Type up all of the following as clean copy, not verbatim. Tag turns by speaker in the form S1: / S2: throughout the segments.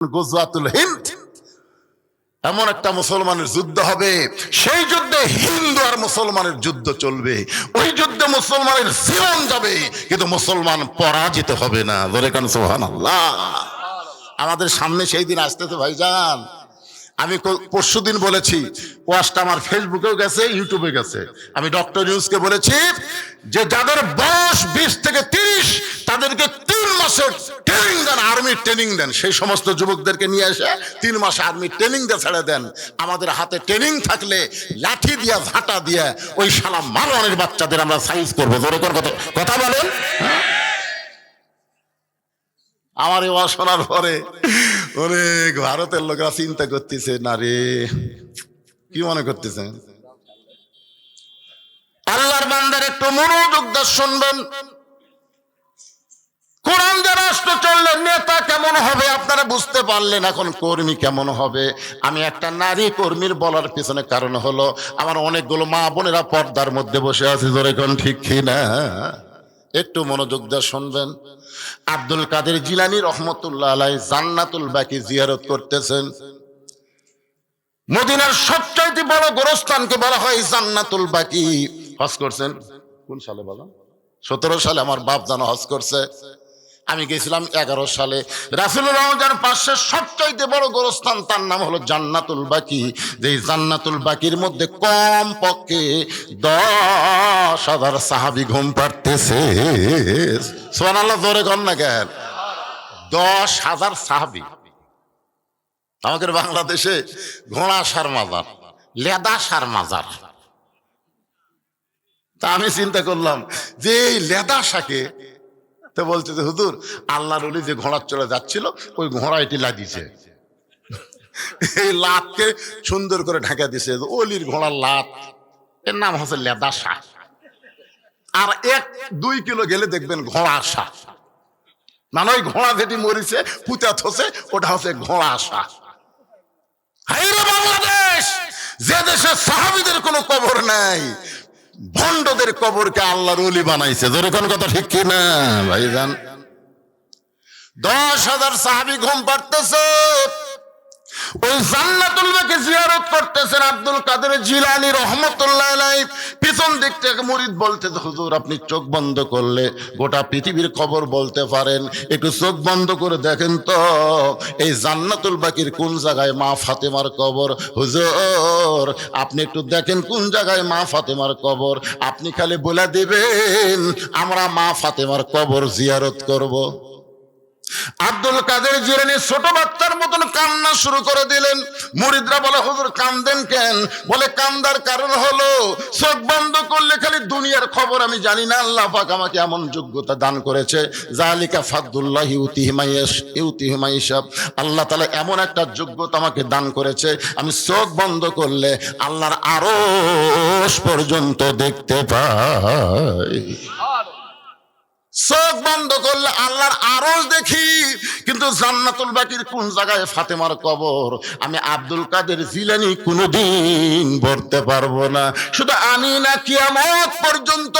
S1: গজওয়াতুল হিন্দ, এমন একটা মুসলমানের যুদ্ধ হবে, সেই যুদ্ধে হিন্দু আর মুসলমানের যুদ্ধ চলবে। ওই যুদ্ধে মুসলমানের জীবন যাবে, কিন্তু মুসলমান পরাজিত হবে না। ধরে কান সুবহানাল্লাহ। আমাদের সামনে সেই দিন আসতেছে ভাইজান। আমি পরশুদিন বলেছি, ওয়াজটা আমার ফেসবুকেও গেছে, ইউটিউবে গেছে। আমি ডক্টর ইউনুসকে বলেছি যে যাদের বয়স 20 থেকে 30 তাদেরকে 3 মাসের ট্রেনিং দেন, আর্মির ট্রেনিং দেন। সেই সমস্ত যুবকদেরকে নিয়ে এসে 3 মাস আর্মির ট্রেনিং দিয়ে ছেড়ে দেন। আমাদের হাতে ট্রেনিং থাকলে লাঠি দিয়া ঝাঁটা দিয়া ওই শালা মারওয়ানের বাচ্চাদের আমরা সাইজ করবো। জোরে করে কথা বলেন। আমার এই ওয়াজ শোনার পরে অনেক ভারতের লোকরা চিন্তা করতেছে, না রে, কি মনে করতেছে? আল্লাহর বান্দার একটু মনোযোগ দিয়ে শুনবেন। কোরআন যে রাষ্ট্র চললে নেতা কেমন হবে আপনারা বুঝতে পারলেন, এখন কর্মী কেমন হবে। আমি একটা নারী কর্মীর বলার পিছনে কারণ হলো আমার অনেকগুলো মা বোনেরা পর্দার মধ্যে বসে আছে। জোরে কোন ঠিক কিনা? একটু মনোযোগ দিয়ে শুনবেন। আব্দুল কাদের জিলানী রহমতুল্লাহ আলাইহি জান্নাতুল বাকি জিয়ারত করতেছেন। মদিনার সবচাইতে বড় গোরস্থানকে বলা হয় জান্নাতুল বাকি। হজ করছেন কোন সালে বলো? 17 সালে আমার বাপ জানো হজ করছে। আমি গেছিলাম 11 সালে। রাসূলুল্লাহ পাশে সবচাইতে বড় গোরস্থান, তার নাম হলো জান্নাতুল বাকি। যে জান্নাতুল বাকির মধ্যে কম পক্ষে 10,000 সাহাবী ঘুম পাড়তেছে। সুবহানাল্লাহ, জোরে কর না কেন? 10,000 সাহাবী। আমাদের বাংলাদেশে ঘোড়া সার মাজার, লেদা সার মাজার। তা আমি চিন্তা করলাম যে এই লেদা শাকে তো বলছে যে হুজুর আল্লাহর ওলি যে ঘোড়া চলে যাচ্ছিল ওই ঘোড়া এটি লাগিয়েছে, এই লাতকে সুন্দর করে ঢাকা দিছে। ওলির ঘোড়ার লাত, এর নাম হচ্ছে লেদা শাক। আর 1-2 কিলো গেলে দেখবেন ঘোড়া শাক। মানে ওই ঘোড়া যেটি মরিছে পুঁতা থসে ওটা হচ্ছে ঘোড়া শাক। হায়রে বাংলাদেশ, যে দেশে সাহাবীদের কোনো কবর নাই, ভণ্ডদের কবরকে আল্লাহর ওলি বানাইছে। জোরে কোন কথা ঠিক কি না ভাইজান? 10,000 সাহাবী ঘুম পাড়তেছে, ওই জান্নাতুল বাকি জিয়ারত করতেছেন আব্দুল কাদের জিলানী রহমতুল্লাহ আলাইহি। পিছন দিক থেকে মুরিদ বলতেছে হুজুর আপনি চোখ বন্ধ করলে গোটা পৃথিবীর খবর বলতে পারেন, একটু চোখ বন্ধ করে দেখেন তো এই জান্নাতুল বাকির কোন জায়গায় মা ফাতেমার কবর। হুজুর আপনি একটু দেখেন কোন জায়গায় মা ফাতেমার কবর, আপনি খালি বলে দিবেন আমরা মা ফাতেমার কবর জিয়ারত করব। আব্দুল কাদের জিলানী ছোট বাচ্চার মতন কান্না শুরু করে দিলেন। মুরিদরা বলে হুজুর কান্দেন কেন? বলে কান্দার কারণ হলো চোখ বন্ধ করলে খালি দুনিয়ার খবর আমি জানি না, আল্লাহ পাক আমাকে এমন যোগ্যতা দান করেছে। জালিকা ফাদলুল্লাহি ইউতিহি মান ইয়াশা। আল্লাহ তাআলা এমন একটা যোগ্যতা আমাকে দান করেছে, আমি চোখ বন্ধ করলে আল্লাহর আরশ পর্যন্ত দেখতে পাই। চোখ বন্ধ করলে আল্লাহর আরশ দেখি, কিন্তু জান্নাতুল বাকির কোন জায়গায় ফাতেমার কবর আমি আব্দুল কাদের জিলানী কোনোদিন বলতে পারবো না। শুধু আমি না, কিয়ামত পর্যন্ত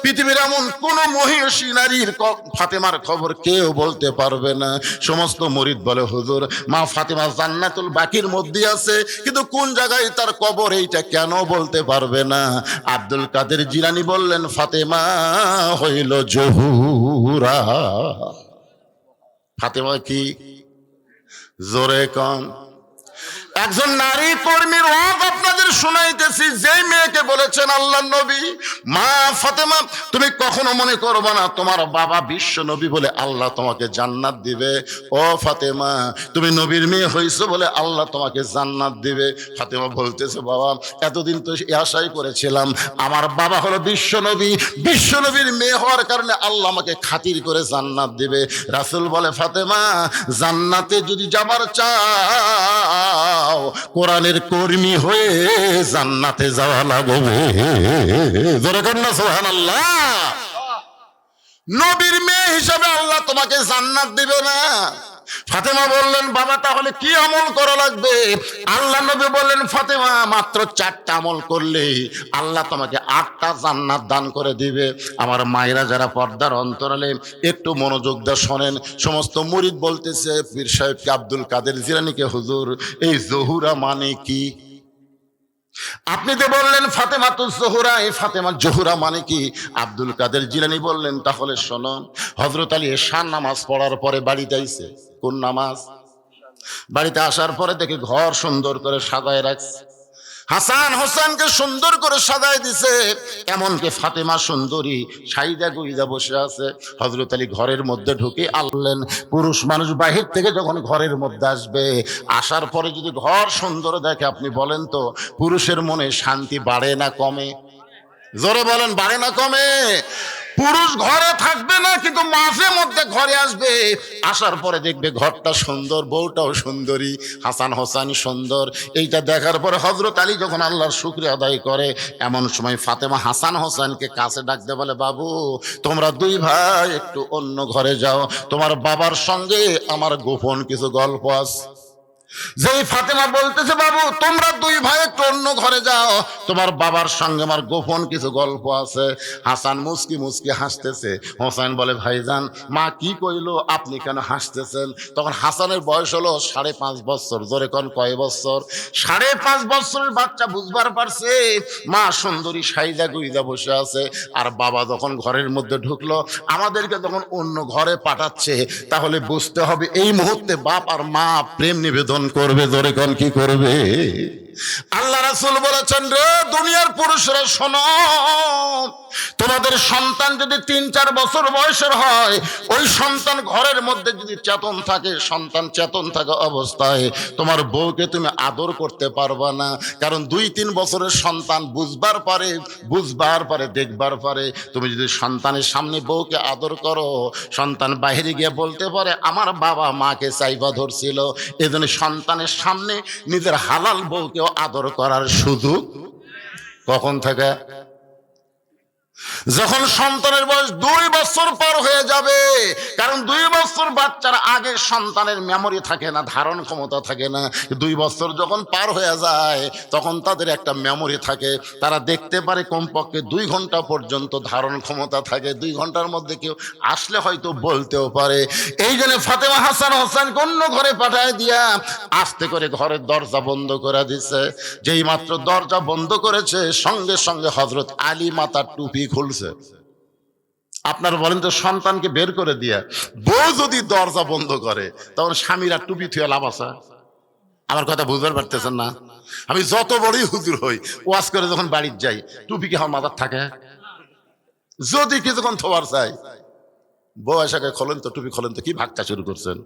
S1: পৃথিবীর এমন কোন মহিষী নারীর ফাতেমার খবর কেউ বলতে পারবে না। সমস্ত মুরিদ বলে হুজুর মা ফাতেমা জান্নাতুল বাকির মধ্যে আছে, কিন্তু কোন জায়গায় তার কবর এইটা কেন বলতে পারবে না। আব্দুল কাদের জিলানী বললেন ফাতেমা হইল জহুরা। ফাতেমা কি? জোরে কন। একজন নারী কর্মীর ওয়াজ আপনাদের শোনাইতেছি, যেই মেয়েকে বলেছেন আল্লাহর নবী মা ফাতেমা তুমি কখনো মনে করবে না তোমার বাবা বিশ্ব নবী বলে আল্লাহ তোমাকে জান্নাত দিবে। ও ফাতেমা তুমি নবীর মেয়ে হইছো বলে আল্লাহ তোমাকে জান্নাত দিবে। ফাতেমা বলতেছে বাবা এতদিন তো আশাই করেছিলাম আমার বাবা হলো বিশ্ব নবী, বিশ্ব নবীর মেয়ে হওয়ার কারণে আল্লাহ আমাকে খাতির করে জান্নাত দিবে। রাসূল বলে ফাতেমা জান্নাতে যদি যাবার চাও কোরআনের কর্মী হয়ে জান্নাতে যাওয়া লাগবে। জোরে কর না সুবহানাল্লাহ। নবীর মেয়ে হিসাবে আল্লাহ তোমাকে জান্নাত দিবে না। ফাতেমা বললেন বাবা তাহলে কি আমল করা লাগবে? আল্লাহ নবী বললেন ফাতেমা মাত্র 4টা আমল করলে আল্লাহ তোমাকে 8টা জান্নাত দান করে দিবে। আমার মায়েরা যারা পর্দার অন্তরালে একটু মনোযোগ দিয়ে শোনেন। সমস্ত মুরিদ বলতেছে পীর সাহেবকে আব্দুল কাদের জিলানীকে হুজুর এই জহুরা মানে কি? আপনি তো বললেন ফাতেমা তো জোহরা, এই ফাতেমা জোহরা মানে কি? আব্দুল কাদের জিলানী বললেন তাহলে শোনো, হযরত আলী এশার নামাজ পড়ার পরে বাড়িতে আইছে। কোন নামাজ? বাড়িতে আসার পরে দেখে ঘর সুন্দর করে সাজায় রাখছে, হাসান হোসেনকে সুন্দর করে সাজায় দিছে, এমনকি ফাতেমা সুন্দরী সাইদা গুইদা বসে আছে। হযরত আলী ঘরের মধ্যে ঢুকে আনলেন। পুরুষ মানুষ বাহির থেকে যখন ঘরের মধ্যে আসবে, আসার পরে যদি ঘর সুন্দর দেখে, আপনি বলেন তো পুরুষের মনে শান্তি বাড়ে না কমে? জোরে বলেন, বাড়ে না কমে? পুরুষ ঘরে থাকবে না, কিন্তু মাঝে মধ্যে ঘরে আসবে, আসার পরে দেখবে ঘরটা সুন্দর, বউটাও সুন্দরী, হাসান হোসেন সুন্দর। এইটা দেখার পরে হযরত আলী যখন আল্লাহর শুকরিয়া আদায় করে, এমন সময় ফাতেমা হাসান হোসেনকে কাছে ডাকতে বলে, বাবু তোমরা 2 ভাই একটু অন্য ঘরে যাও, তোমার বাবার সঙ্গে আমার গোপন কিছু গল্প আছে। যেই ফাতেমা বলতেছে বাবু তোমরা 2 ভাই একটু অন্য ঘরে যাও, তোমার বাবার সঙ্গে আমার গোপন কিছু গল্প আছে, হাসান মুস্কি মুস্কি হাসতেছে। হোসেন বলে ভাইজান মা কি কইলো, আপনি কেন হাসতেছেন? তখন হাসানের বয়স হলো 5.5 বছর। জোরে কোন কয় বছর? 5.5 বছরের বাচ্চা বুঝবার পারছে মা সুন্দরী সাইদা গুইদা বসে আছে, আর বাবা যখন ঘরের মধ্যে ঢুকলো, আমাদেরকে তখন অন্য ঘরে পাঠাচ্ছে, তাহলে বুঝতে হবে এই মুহূর্তে বাপ আর মা প্রেম নিবেদন করবে। জোরে কোন কি করবে? আল্লাহ রাসূল বলেছেন, রে দুনিয়ার পুরুষরা শোনো, তোমাদের সন্তান যদি 3-4 বছর বয়সের হয়, ওই সন্তান ঘরের মধ্যে যদি চেতন থাকে, সন্তান চেতন থাকা অবস্থায় তোমার বউকে তুমি আদর করতে পারবা না। কারণ 2-3 বছরের সন্তান বুঝবার পারে দেখবার পারে। তুমি যদি সন্তানের সামনে বউকে আদর করো, সন্তান বাইরে গিয়ে বলতে পারে আমার বাবা মাকে চাইবা ধরছিল। এজন্য সন্তানের সামনে নিজের হালাল বউকেও আদর করার সুযোগ কখন থাকে? যখন সন্তানের বয়স 2 বছর পর হয়ে যাবে। কারণ 2 বছর বাচ্চার আগে সন্তানের মেমোরি থাকে না, ধারণ ক্ষমতা থাকে না। 2 বছর যখন পার হয়ে যায় তখন তাদের একটা মেমোরি থাকে, তারা দেখতে পারে, কমপক্ষে 2 ঘন্টা পর্যন্ত ধারণ ক্ষমতা থাকে। 2 ঘন্টার মধ্যে কেউ আসলে হয়তো বলতেও পারে। এই জন্য ফাতেমা হাসান হোসেনকে অন্য ঘরে পাঠায় দিয়া আস্তে করে ঘরের দরজা বন্ধ করে দিছে। যেই মাত্র দরজা বন্ধ করেছে, সঙ্গে সঙ্গে হযরত আলী মাথার টুপি খুলছে। আপনারা বলেন তো, সন্তানকে বের করে দিয়া বউ যদি দরজা বন্ধ করে, তখন স্বামীরা টুপি থুয়ে লাভ আছে? আমার কথা বুঝতে পারতেছেন না? আমি যত বড়ই হুজুর হই, ওয়াজ করে যখন বাড়ির যাই, টুপি কি আমার মাথার থাকে? যদি কিছুক্ষণ থোয়ার চাই, বউ এসে খোলেন তো টুপি, খোলেন তো, কি ভাগটা শুরু করছেন?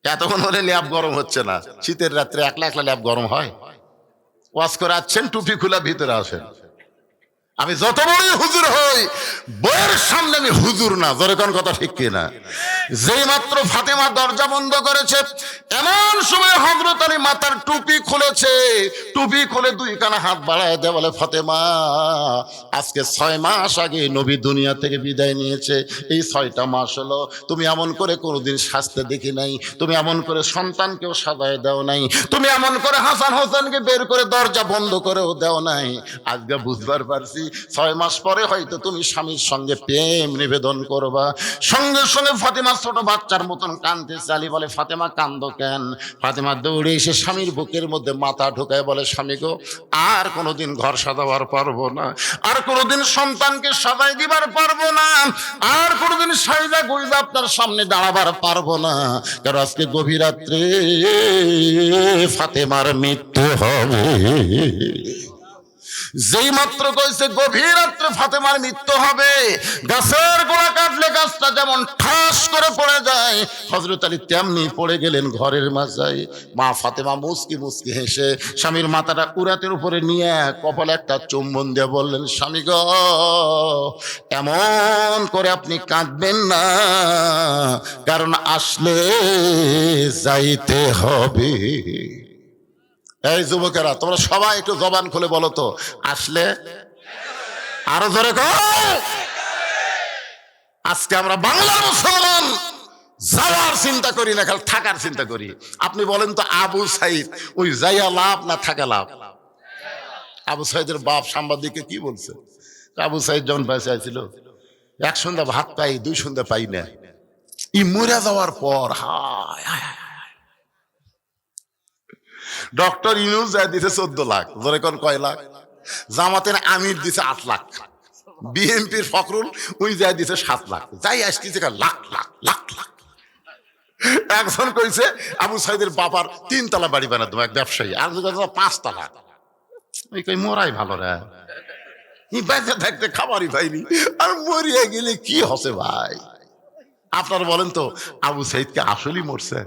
S1: এতক্ষণ হলে ল্যাব গরম হচ্ছে না? শীতের রাত্রে একলা একলা ল্যাব গরম হয়? ওয়াজ করে আসছেন, টুপি খুলে ভিতরে আসেন। আমি যত বড়ই হুজুর হই, বইয়ের সামনে আমি হুজুর না। জোরে কোন কথা ঠিক কিনা? যেই মাত্র ফাতেমা দরজা বন্ধ করেছে, এমন সময় হযরত আলী মাথার টুপি খুলেছে। টুপি খুলে 2 কানা হাত বাড়ায় দেয়, বলে ফাতেমা আজকে 6 মাস আগে নবী দুনিয়া থেকে বিদায় নিয়েছে। এই 6টা মাস হলো তুমি এমন করে কোনোদিন সাজতে দেখি নাই, তুমি এমন করে সন্তানকেও সাজায় দাও নাই, তুমি এমন করে হাসান হোসেনকে বের করে দরজা বন্ধ করেও দাও নাই। আজকে বুঝবার পারছি 6 মাস পরে হয়তো তুমি স্বামীর সঙ্গে প্রেম নিবেদন করবা। সঙ্গে সঙ্গে ফাতেমা ছোট বাচ্চার মতন কাঁদতে চালি, বলে ফাতেমা কান্দো কেন? ফাতেমা দৌড়ে এসে স্বামীর বুকের মধ্যে মাথা ঢোকায়, বলে স্বামী গো, আর কোনোদিন ঘর সাজাবার পারবো না, আর কোনোদিন সন্তানকে সাজাই দিবার পারবো না, আর কোনোদিন সাইদা গুইদা আপনার সামনে দাঁড়াবার পারবো না। কারণ আজকে গভীর রাত্রে ফাতেমার মৃত্যু হবে। যেই মাত্র কইছে গভীর রাত্রে ফাতেমার মৃত্যু হবে, গাছের গোড়া কাটলে গাছটা যেমন ঠাস করে পড়ে যায়, হযরত আলী তেমনি পড়ে গেলেন ঘরের মাঝায়। মা ফাতেমা মুস্কি মুস্কি হেসে স্বামীর মাথাটা উরাতের উপরে নিয়ে কপালে একটা চুম্বন দিয়ে বললেন, স্বামী গো, এমন করে আপনি কাঁদবেন না, কারণ আসলে যাইতে হবে। এই যুবকেরা, তোমরা সবাই একটু জবান খুলে বলো তো, আসলে? আরো জোরে কও। আজকে আমরা বাংলার মুসলমান, যাওয়ার চিন্তা করি না, খালি থাকার চিন্তা করি। আপনি বলেন তো আবু সাইদ ওই যাইয়া লাভ না থাকা লাভ? আবু সাইদের বাপ সাংবাদিককে কি বলছে? আবু সাইদ যখন বেঁচে আছিল, এক সন্ধ্যা ভাত পাই, দুই সন্ধ্যা পাই না। ই মরে যাওয়ার পর হায় হায় হায়, ডক্টর ইউনূস যায় দিছে 14 লাখ, ধরে কোন কয় লাখ? জামাতের আমির দিছে 8 লাখ, বিএনপির ফখরুল ওই যায় দিছে 7 লাখ, যাই আসতেছে লাখ লাখ লাখ লাখ। একজন কইছে আবু সাইদের বাবার 3 তলা বাড়ি বানা দেবো, এক ব্যবসায়ী, আর 5 তলা। ওই কই মোরাই ভালো রে, বেঁচে থাকতে খাবারই পাইনি, আর মরিয়া গেলে কি হসে ভাই? আপনারা বলেন তো আবু সাইদ কি আসলেই মরছে?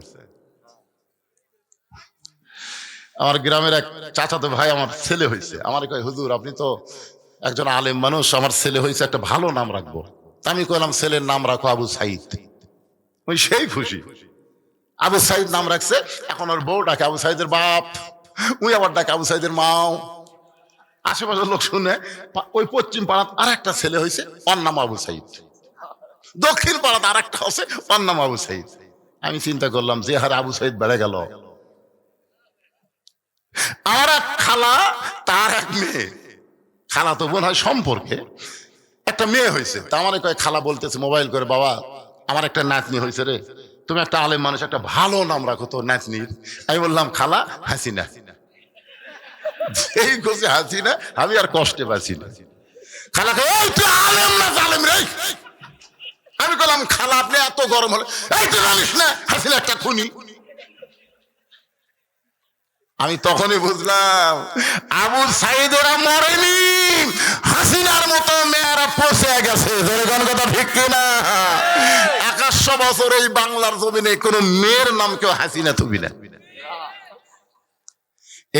S1: আমার গ্রামের এক চাচাতো ভাই আমার ছেলে হয়েছে, আমার কয় হুজুর আপনি তো একজন আলেম মানুষ, আমার ছেলে হয়েছে, একটা ভালো নাম রাখবো। আমি কইলাম ছেলের নাম রাখো আবু সাইদ। ওই সেই খুশি, আবু সাইদ নাম রাখছে। এখন ওর বউ ডাকে আবু সাইদের বাপ, ওই আবার ডাকে আবু সাইদের মাও। আশেপাশের লোক শুনে, ওই পশ্চিম পাড়াত আর একটা ছেলে হয়েছে, ওর নাম আবু সাইদ। দক্ষিণ পাড়াত আর একটা আছে, ওর নাম আবু সাইদ। আমি চিন্তা করলাম যে হারে আবু সাইদ বেড়ে গেল। আমার এক খালা, তার এক মেয়ে, খালা তো বোন হয় সম্পর্কে, একটা মেয়ে হয়েছে। তা আমার কয় খালা বলতেছে মোবাইল করে, বাবা আমার একটা নাতনি হয়েছে রে, তুমি একটা আলেম মানুষ, একটা ভালো নাম রাখো তো নাতনির। আমি বললাম খালা হাসিনা। যেই খুশি হাসিনা, আমি আর কষ্টে পাচ্ছি না। খালা কয় এই তুই আলেম না জালেম রে? আমি বললাম খালা আপনি এত গরম হলে, এই তুই জানিস না হাসিনা একটা খুনি? আমি তখনই বুঝলাম আবু সাইদ ওরা মরেনি, হাসিনার মতো মেয়েরা পচে গেছে। কথা ঠিক কিনা? 2100 বছর এই বাংলার জমিনে কোন মেয়ের নাম কেউ হাসিনা থুবি না।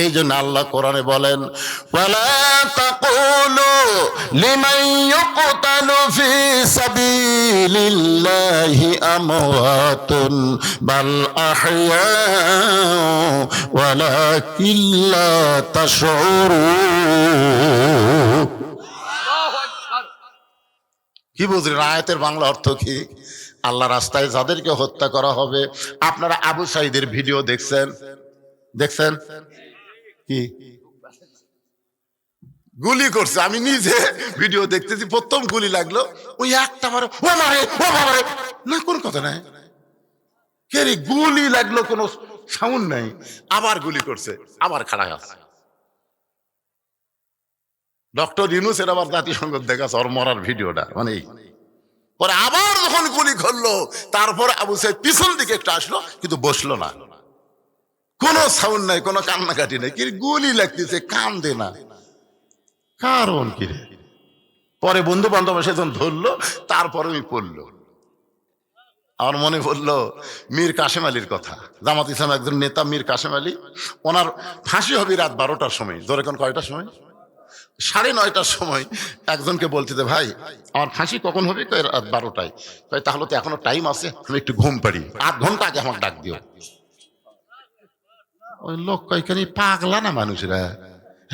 S1: এই জন্য আল্লাহ কোরআনে বলেন ওয়ালা তাকুলু লিমান ইউকতালু ফি সাবিলিল্লাহি আমওয়াতুন বাল আহইয়া ওয়ালাকিন লা তাশউরুন। কি বুঝলেন আয়াতের বাংলা অর্থ কি? আল্লাহ রাস্তায় যাদেরকে হত্যা করা হবে, আপনারা আবু সাইদের ভিডিও দেখছেন? দেখছেন কি গুলি করছে? আমি নিজে ভিডিও দেখতেছি, প্রথম গুলি লাগলো ওই একটা মারে, ও মারে ও মারে না, কোন কথা নাই, কে রে গুলি লাগলো, কোনো সাউন্ড নাই, আবার গুলি করছে, আবার খাড়া আছে। ডক্টর ইউনূসের আবার জাতিসংঘ দেখাচ্ছে ওর মরার ভিডিওটা, মানে পরে আবার যখন গুলি করলো, তারপর আবু সাইদ পিছন দিকে একটু আসলো, কিন্তু বসলো না, কোনো সাউন্ড নাই, কোনো কান্নাকাটি নাই, কি গুলি লাগতেছে, কান্দে না, কারণ কি রে? পরে বন্ধু বান্ধব এসে যখন ধরলো, তারপরে আমি পড়লো, আমার মনে পড়লো মীর কাসেম আলীর কথা। জামাত ইসলাম একজন নেতা মীর কাসেম আলী, ওনার ফাঁসি হবে রাত 12টার সময়। ধরে কোন কয়টার সময়? 9:30টার সময়। একজনকে বলতে ভাই আমার ফাঁসি কখন হবে? রাত 12টায়। তাহলে তো এখনো টাইম আছে, আমি একটু ঘুম পাড়ি, 8 ঘন্টা আগে আমাকে ডাক দিও। ওই লোক কয়খানি পাগলা না মানুষরা?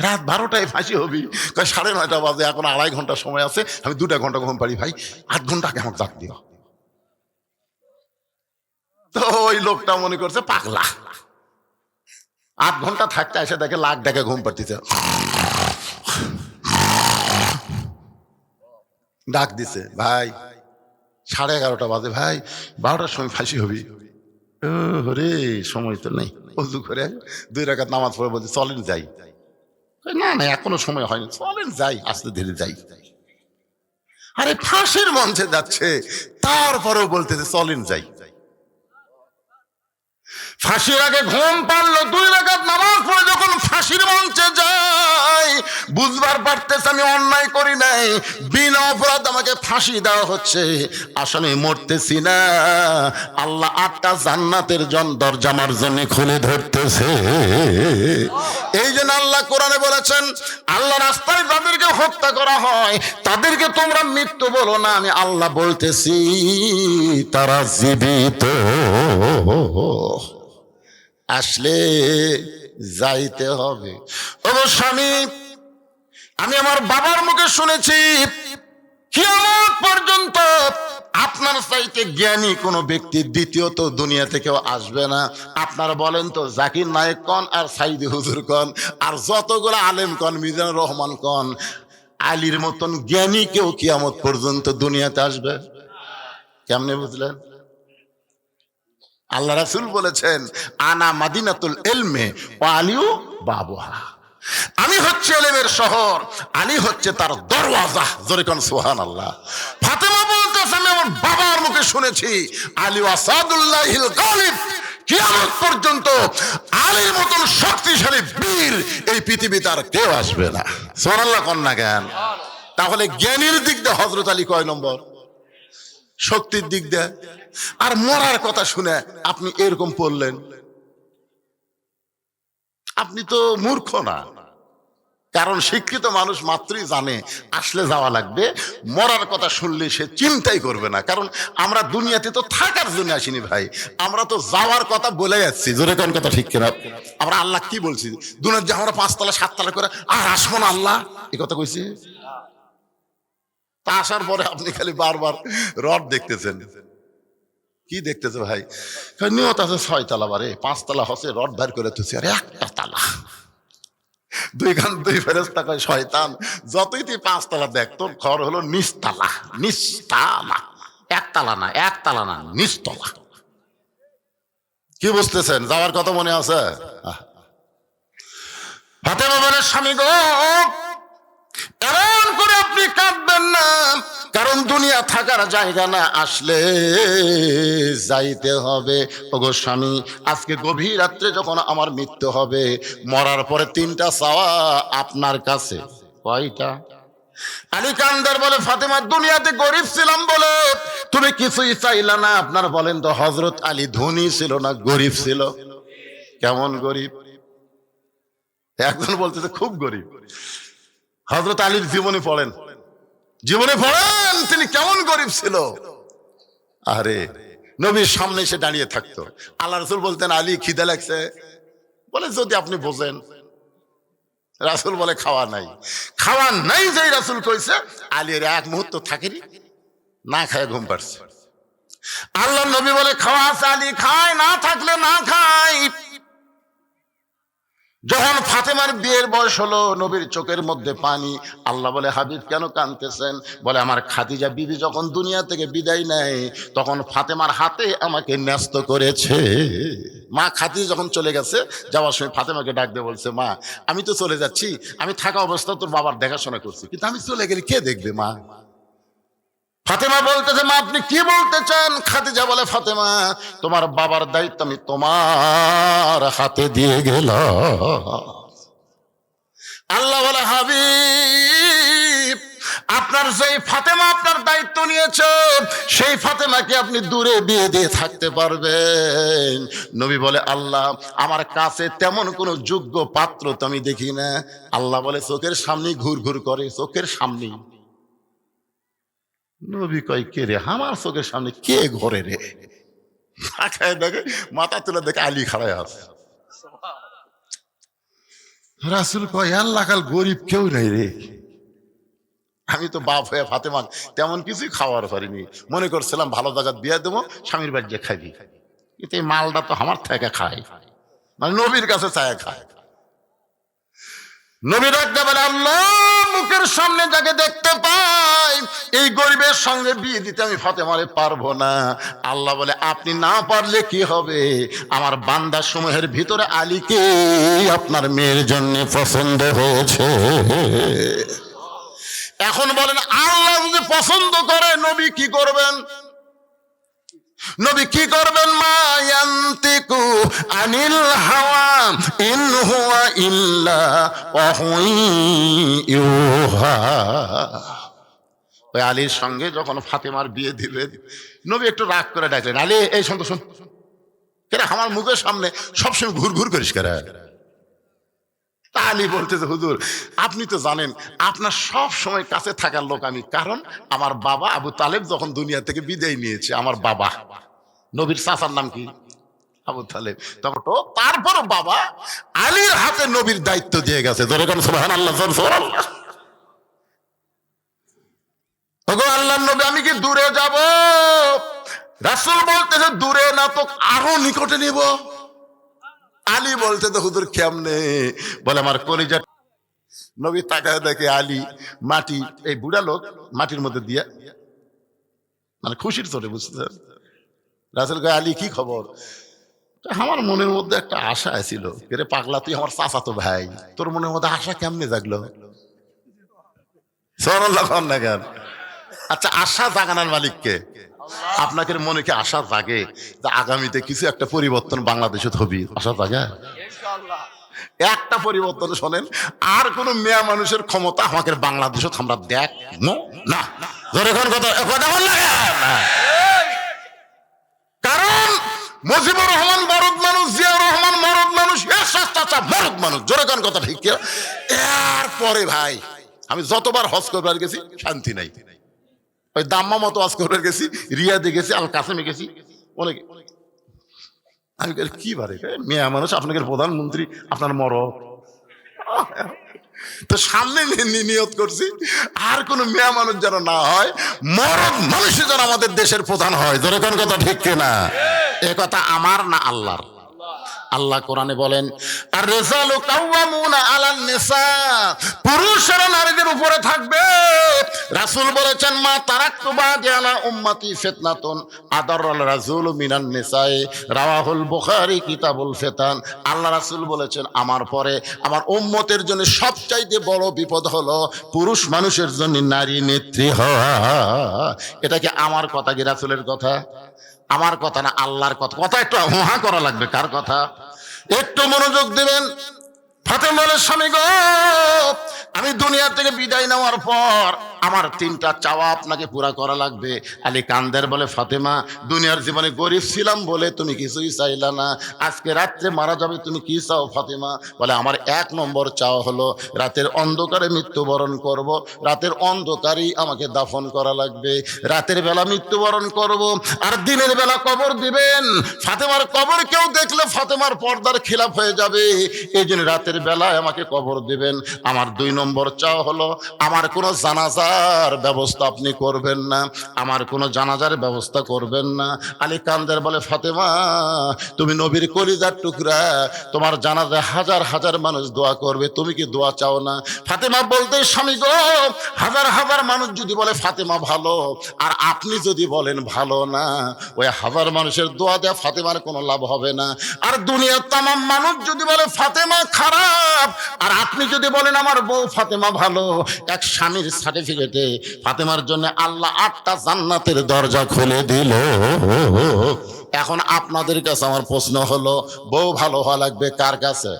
S1: রাত 12টায় ফাঁসি হবি, 9:30 বাজে, এখন 2.5 ঘন্টা সময় আছে, আমি 2 ঘন্টা ঘুম পাড়ি, ভাই 8 ঘন্টা আগে আমাকে ডাক দিও। তো ওই লোকটা মনে করছে পাগলা, 8 ঘন্টা থাকতে এসে দেখে লাখ টাকা ঘুম পাড়তেছে, ডাক দিছে ভাই 11:30 বাজে, ভাই 12টার সময় ফাঁসি হবি। রে সময় তো নেই, অজু করে 2 রাকাত নামাজ পড়ে বলছে চলেন যাই। না না এখনো সময় হয়নি, চলেন যাই, আস্তে ধীরে যাই। আরে ফাঁসির মঞ্চে যাচ্ছে, তারপরেও বলতেছে চলেন যাই। ফাঁসির আগে ঘুম পারলো, 2 রাকাত নামাজ পড়ে যখন ফাঁসির মঞ্চে যায়, বুঝবার পারতেছে আমি অন্যায় করি নাই, বিনা অপরাধ আমাকে ফাঁসি দেওয়া হচ্ছে, আসলে মরতেছি না, আল্লাহ 8টা জান্নাতের দরজা আমার জন্য খুলে ধরতেছে। এই জন্য আল্লাহ কোরআনে বলেছেন আল্লাহ রাস্তায় যাদেরকে হত্যা করা হয় তাদেরকে তোমরা মৃত্যু বলো না, আমি আল্লাহ বলতেছি তারা জীবিত, আসলে যাইতে হবে। ও স্বামী, আমি আমার বাবার মুখে শুনেছি কিয়ামত পর্যন্ত আপনার চাইতে জ্ঞানী কোনো ব্যক্তি দ্বিতীয়ত দুনিয়াতে কেউ আসবে না। আপনারা বলেন তো, জাকির নায়েক কন আর সাইদি হুজুর কন আর যতগুলো আলেম কন, মিজানুর রহমান কন, আলীর মতন জ্ঞানী কেউ কিয়ামত পর্যন্ত দুনিয়াতে আসবে? কেমনে বুঝলেন? আল্লাহ রাসূল বলেছেন, আনা মাদিনাতুল ইলমে ওয়া আলিউ বাবুহা। আমি হচ্ছে ইলমের শহর, আলী হচ্ছে তার দরওয়াজা। জোরে কোন সুবহানাল্লাহ। ফাতেমা বলতেছে, আমি আমার বাবার মুখে শুনেছি, আলী আসাদুল্লাহিল গালিব, কিয়ামত পর্যন্ত আলীর মতন শক্তিশালী বীর এই পৃথিবীতে আর কেউ আসবে না। সুবহানাল্লাহ কোন না কেন? তাহলে জ্ঞানীর দিক দিয়ে হযরত আলী কয় নম্বর? শক্তির দিক দিয়ে। আর মরার কথা শুনে আপনি এরকম পড়লেন, আপনি তো মূর্খ না। কারণ শিক্ষিত মানুষ মাত্রই জানে আসলে যাওয়া লাগবে, মরার কথা শুনলে সে চিন্তাই করবে না। কারণ আমরা দুনিয়াতে তো থাকার জন্য আসিনি ভাই, আমরা তো যাওয়ার কথা বলে যাচ্ছি। জোরে কোন কথা ঠিক কিনা? আমরা আল্লাহ কি বলছি, দুনিয়ার যে আমরা 5 তলা 7 তলা করে আর আসবো না আল্লাহ, এই কথা কইছি। তা আসার পরে আপনি খালি বারবার রড দেখতেছেন। কি দেখতেছে ভাই? নিয়ত আছে 6 তলা, বারে 5 তলা হচ্ছে, রড বার করে তুলছি আর একটা তালা। দুই ফেরেশতা কয়, শয়তান যতই তুই 5 তলা দেখ, তোর ঘর হলো নিচতলা। নিচতলা, একতলা না, একতলা না, নিচতলা। কি বুঝতেছেন? যাওয়ার কথা মনে আছে? ফাতেমা বলে, স্বামী গো, এমন করে আপনি কাঁদবেন না, কারণ দুনিয়া থাকার জায়গা না, আসলে যাইতে হবে। ওগো স্বামী, আজকে গভীর রাত্রে যখন আমার মৃত্যু হবে, মরার পরে 3টা চাওয়া আপনার কাছে। কয়টা? আলী কান্দার বলে, ফাতেমা দুনিয়াতে গরিব ছিলাম বলে তুমি কিছুই চাইলা না। আপনার বলেন তো, হযরত আলী ধনী ছিল না গরিব ছিল? কেমন গরিব? একজন বলতেছে খুব গরিব। হযরত আলীর জীবনে পড়েন, জীবনে পড়েন, তিনি কেমন গরিব ছিল। আরে নবীর সামনে এসে দাঁড়িয়ে থাকতো, আল্লাহ রাসূল বলতেন, আলী খিদে লাগছে, বলে যদি আপনি বোঝেন। রাসূল বলে, খাওয়া নাই। খাওয়া নাই যেই রাসূল কইছে, আলীর এক মুহূর্ত থাকেনি, না খায় ঘুম পাড়ছে। আল্লাহ নবী বলে, খাওয়া আছে, আলী খায়, না থাকলে না খায়। যখন ফাতেমার বিয়ের বয়স হলো, নবীর চোখের মধ্যে পানি। আল্লাহ বলে, হাবিব কেন কাঁদতেছেন? বলে, আমার খাদিজা বিবি যখন দুনিয়া থেকে বিদায় নেয়, তখন ফাতেমার হাতে আমাকে ন্যস্ত করেছে। মা খাদিজা যখন চলে গেছে, যাওয়ার সময় ফাতেমাকে ডাক দিয়ে বলছে, মা আমি তো চলে যাচ্ছি, আমি থাকা অবস্থা তোর বাবার দেখাশোনা করছি, কিন্তু আমি চলে গেলে কে দেখবে মা? ফাতেমা বলতেছে, মা আপনি কি বলতে চান? খাদিজা বলে, ফাতেমা তোমার বাবার দায়িত্ব আমি তোমার হাতে দিয়ে গেলাম। আল্লাহ বলে, হাবিব আপনার যেই ফাতেমা আপনার দায়িত্ব নিয়েছে, সেই ফাতেমাকে আপনি দূরে বিয়ে দিয়ে থাকতে পারবেন? নবী বলে, আল্লাহ আমার কাছে তেমন কোনো যোগ্য পাত্র তো আমি দেখি না। আল্লাহ বলে, চোখের সামনেই ঘুর ঘুর করে, চোখের সামনেই। নবী কয়, কে রে? আমার চোখের সামনে কে ঘরে রে? দেখে মাথা তুলে দেখে আলী খাড়ায় আছে। রাসূল কয়, আল্লাহ কাল গরিব কেউ নাই রে। আমি তো বাপ হয়ে ফাতেমা তেমন কিছুই খাওয়ার পারিনি, মনে করছিলাম ভালো জায়গা বিয়ে দেবো, স্বামীর বাড়ি যে খাবি, কিন্তু এই মালটা তো আমার থেকে খায়, মানে নবীর কাছে চায় খায়। নবী ডাকতে বলে, আল্লাহ মুখের সামনে যাকে দেখতে পাই, এই গরিবের সঙ্গে বিয়ে দিতে আমি ফাতেমারে পারবো না। আল্লাহ বলে, আপনি না পারলে কি হবে? আমার বান্দা সমূহের ভিতরে আলীকে আপনার মেয়ের জন্য পছন্দ হয়েছে। এখন বলেন, আল্লাহ যদি পছন্দ করে, নবী কি করবেন? নবী কি করবেন? মা ইয়ান্তিকু আনিল হাওয়া ইন হুয়া ইল্লা ওয়াহয়ু ইউহা। ওই আলীর সঙ্গে যখন ফাতেমার বিয়ে দিবেন, নবী একটু রাগ করে ডাকলেন, আলী এই শোন তো শোন, কেন আমার মুখের সামনে সবসময় ঘুর ঘুর করিস কেন? তা আলী বলতেছে, হুজুর আপনি তো জানেন আপনার সব সময় কাছে থাকার লোক আমি, কারণ আমার বাবা আবু তালেব যখন দুনিয়া থেকে বিদায় নিয়েছে, আমার বাবা নবীর চাচার নাম কি? আবু তালেব। তখন তো তারপরও বাবা আলীর হাতে নবীর দায়িত্ব দিয়ে গেছে। ধরে কোন সুবহানাল্লাহ, সুবহানাল্লাহ। ওগো আল্লাহর নবী আমি কি দূরে যাব? রাসূল বলতেছে দূরে না তো আরো নিকটে নিব। আলী বলতে তো হুজুর কেমনে? বলে আমার কলিজা। নবী তাকায় দেখে আলী মাটি, এই বুড়া লোক মাটির মধ্যে দিয়া, মানে খুশির চোটে, বুঝতে। রাসূল কয় আলী কি খবর? আমার মনের মধ্যে একটা আশা ছিল, রে পাগলা তুই আমার চাচাতো ভাই, তোর মনের মধ্যে আশা কেমনে জাগলো? সুবহানাল্লাহ না কেন? আচ্ছা আশা জাগানোর মালিককে? আপনাকে মনে কি আশা জাগে যে আগামীতে কিছু একটা পরিবর্তন বাংলাদেশে হবে? আশা জাগে একটা পরিবর্তন। শোনেন, আর কোন মেয়া মানুষের ক্ষমতা আমাকে বাংলাদেশে আমরা দেখ না। কথা বল না। কারণ মুজিবুর রহমান মরদ মানুষ, জিয়াউর রহমান মরদ মানুষ, এরশাদ চাচা মরদ মানুষ। জোরে কোন কথা ঠিক? এরপরে ভাই আমি যতবার হজ করবার গেছি শান্তি নাই। ওই দাম্মা মতো হজ করবার গেছি, রিয়াদে গেছি, আল কাসেমে গেছি, অনেকে। আমি কি বারে মেয়া মানুষ, আপনাকে প্রধানমন্ত্রী, আপনার মরদ। তো সামনে নিয়ত করছি আর কোন মেয়া মানুষ যেন না হয়, মরদ মানুষই যেন আমাদের দেশের প্রধান হয়। জোরে কোন কথা ঠিক কিনা? এ কথা আমার না আল্লাহর। আল্লাহ কোরআনে বলেন আর রিজালু কাওয়ামুনা আলান নিসা, পুরুষেরা নারীদের উপরে থাকবে। রাসূল বলেছেন মা তারাকতু বাদি আলা উম্মতি ফিতনাতুন আদাররাল রাসূলু মিনান নিসাই, রাওয়াহুল বুখারী কিতাবুল ফিতান। আল্লাহ রাসূল বলেছেন আমার পরে আমার উম্মতের জন্য সবচাইতে বড় বিপদ হলো পুরুষ মানুষের জন্য নারী নেত্রী হওয়া। এটা কি আমার কথা কি রাসূলের কথা? আমার কথা না, আল্লাহর কথা। কথা একটু হুহা করা লাগবে। কার কথা? একটু মনোযোগ দিবেন। ফাতেমার স্বামী গো, আমি দুনিয়া থেকে বিদায় নেওয়ার পর আমার তিনটা চাওয়া আপনাকে পুরা করা লাগবে। আলী কান্দের বলে ফাতেমা দুনিয়ার জীবনে গরিব ছিলাম বলে তুমি কিছুই চাইলা না, আজকে রাত্রে মারা যাবে, তুমি কি চাও ফাতেমা? বলে আমার এক নম্বর চাওয়া হলো রাতের অন্ধকারে মৃত্যুবরণ করব, রাতের অন্ধকারেই আমাকে দাফন করা লাগবে, রাতের বেলা মৃত্যুবরণ করব আর দিনের বেলা কবর দিবেন। ফাতেমার কবর কেউ দেখলে ফাতেমার পর্দার খিলাফ হয়ে যাবে, এই জন্য রাতের বেলায় আমাকে কবর দিবেন। আমার দুই নম্বর চাওয়া হলো আমার কোনো জানাজার ব্যবস্থা আপনি করবেন না, আমার কোনো জানাজার ব্যবস্থা করবেন না। আলী কান্দের বলে ফাতেমা তুমি নবীর কলিজার টুকরা, তোমার জানাজায় হাজার হাজার মানুষ দোয়া করবে, তুমি কি দোয়া চাও না? ফাতেমা বলতে স্বামী গো, হাজার হাজার মানুষ যদি বলে ফাতেমা ভালো আর আপনি যদি বলেন ভালো না, ওই হাজার মানুষের দোয়া দেয়া ফাতেমার কোনো লাভ হবে না। আর দুনিয়ার তামাম মানুষ যদি বলে ফাতেমা খারাপ আর আপনি যদি বলেন আমার বউ ফাতেমা ভালো, এক স্বামীর সার্টিফিকেটে ফাতেমার জন্য আল্লাহ 8টা জান্নাতের দরজা খুলে দিল। এখন আপনাদের কাছে আমার প্রশ্ন হলো, বউ ভালো হওয়া লাগবে কার কাছে?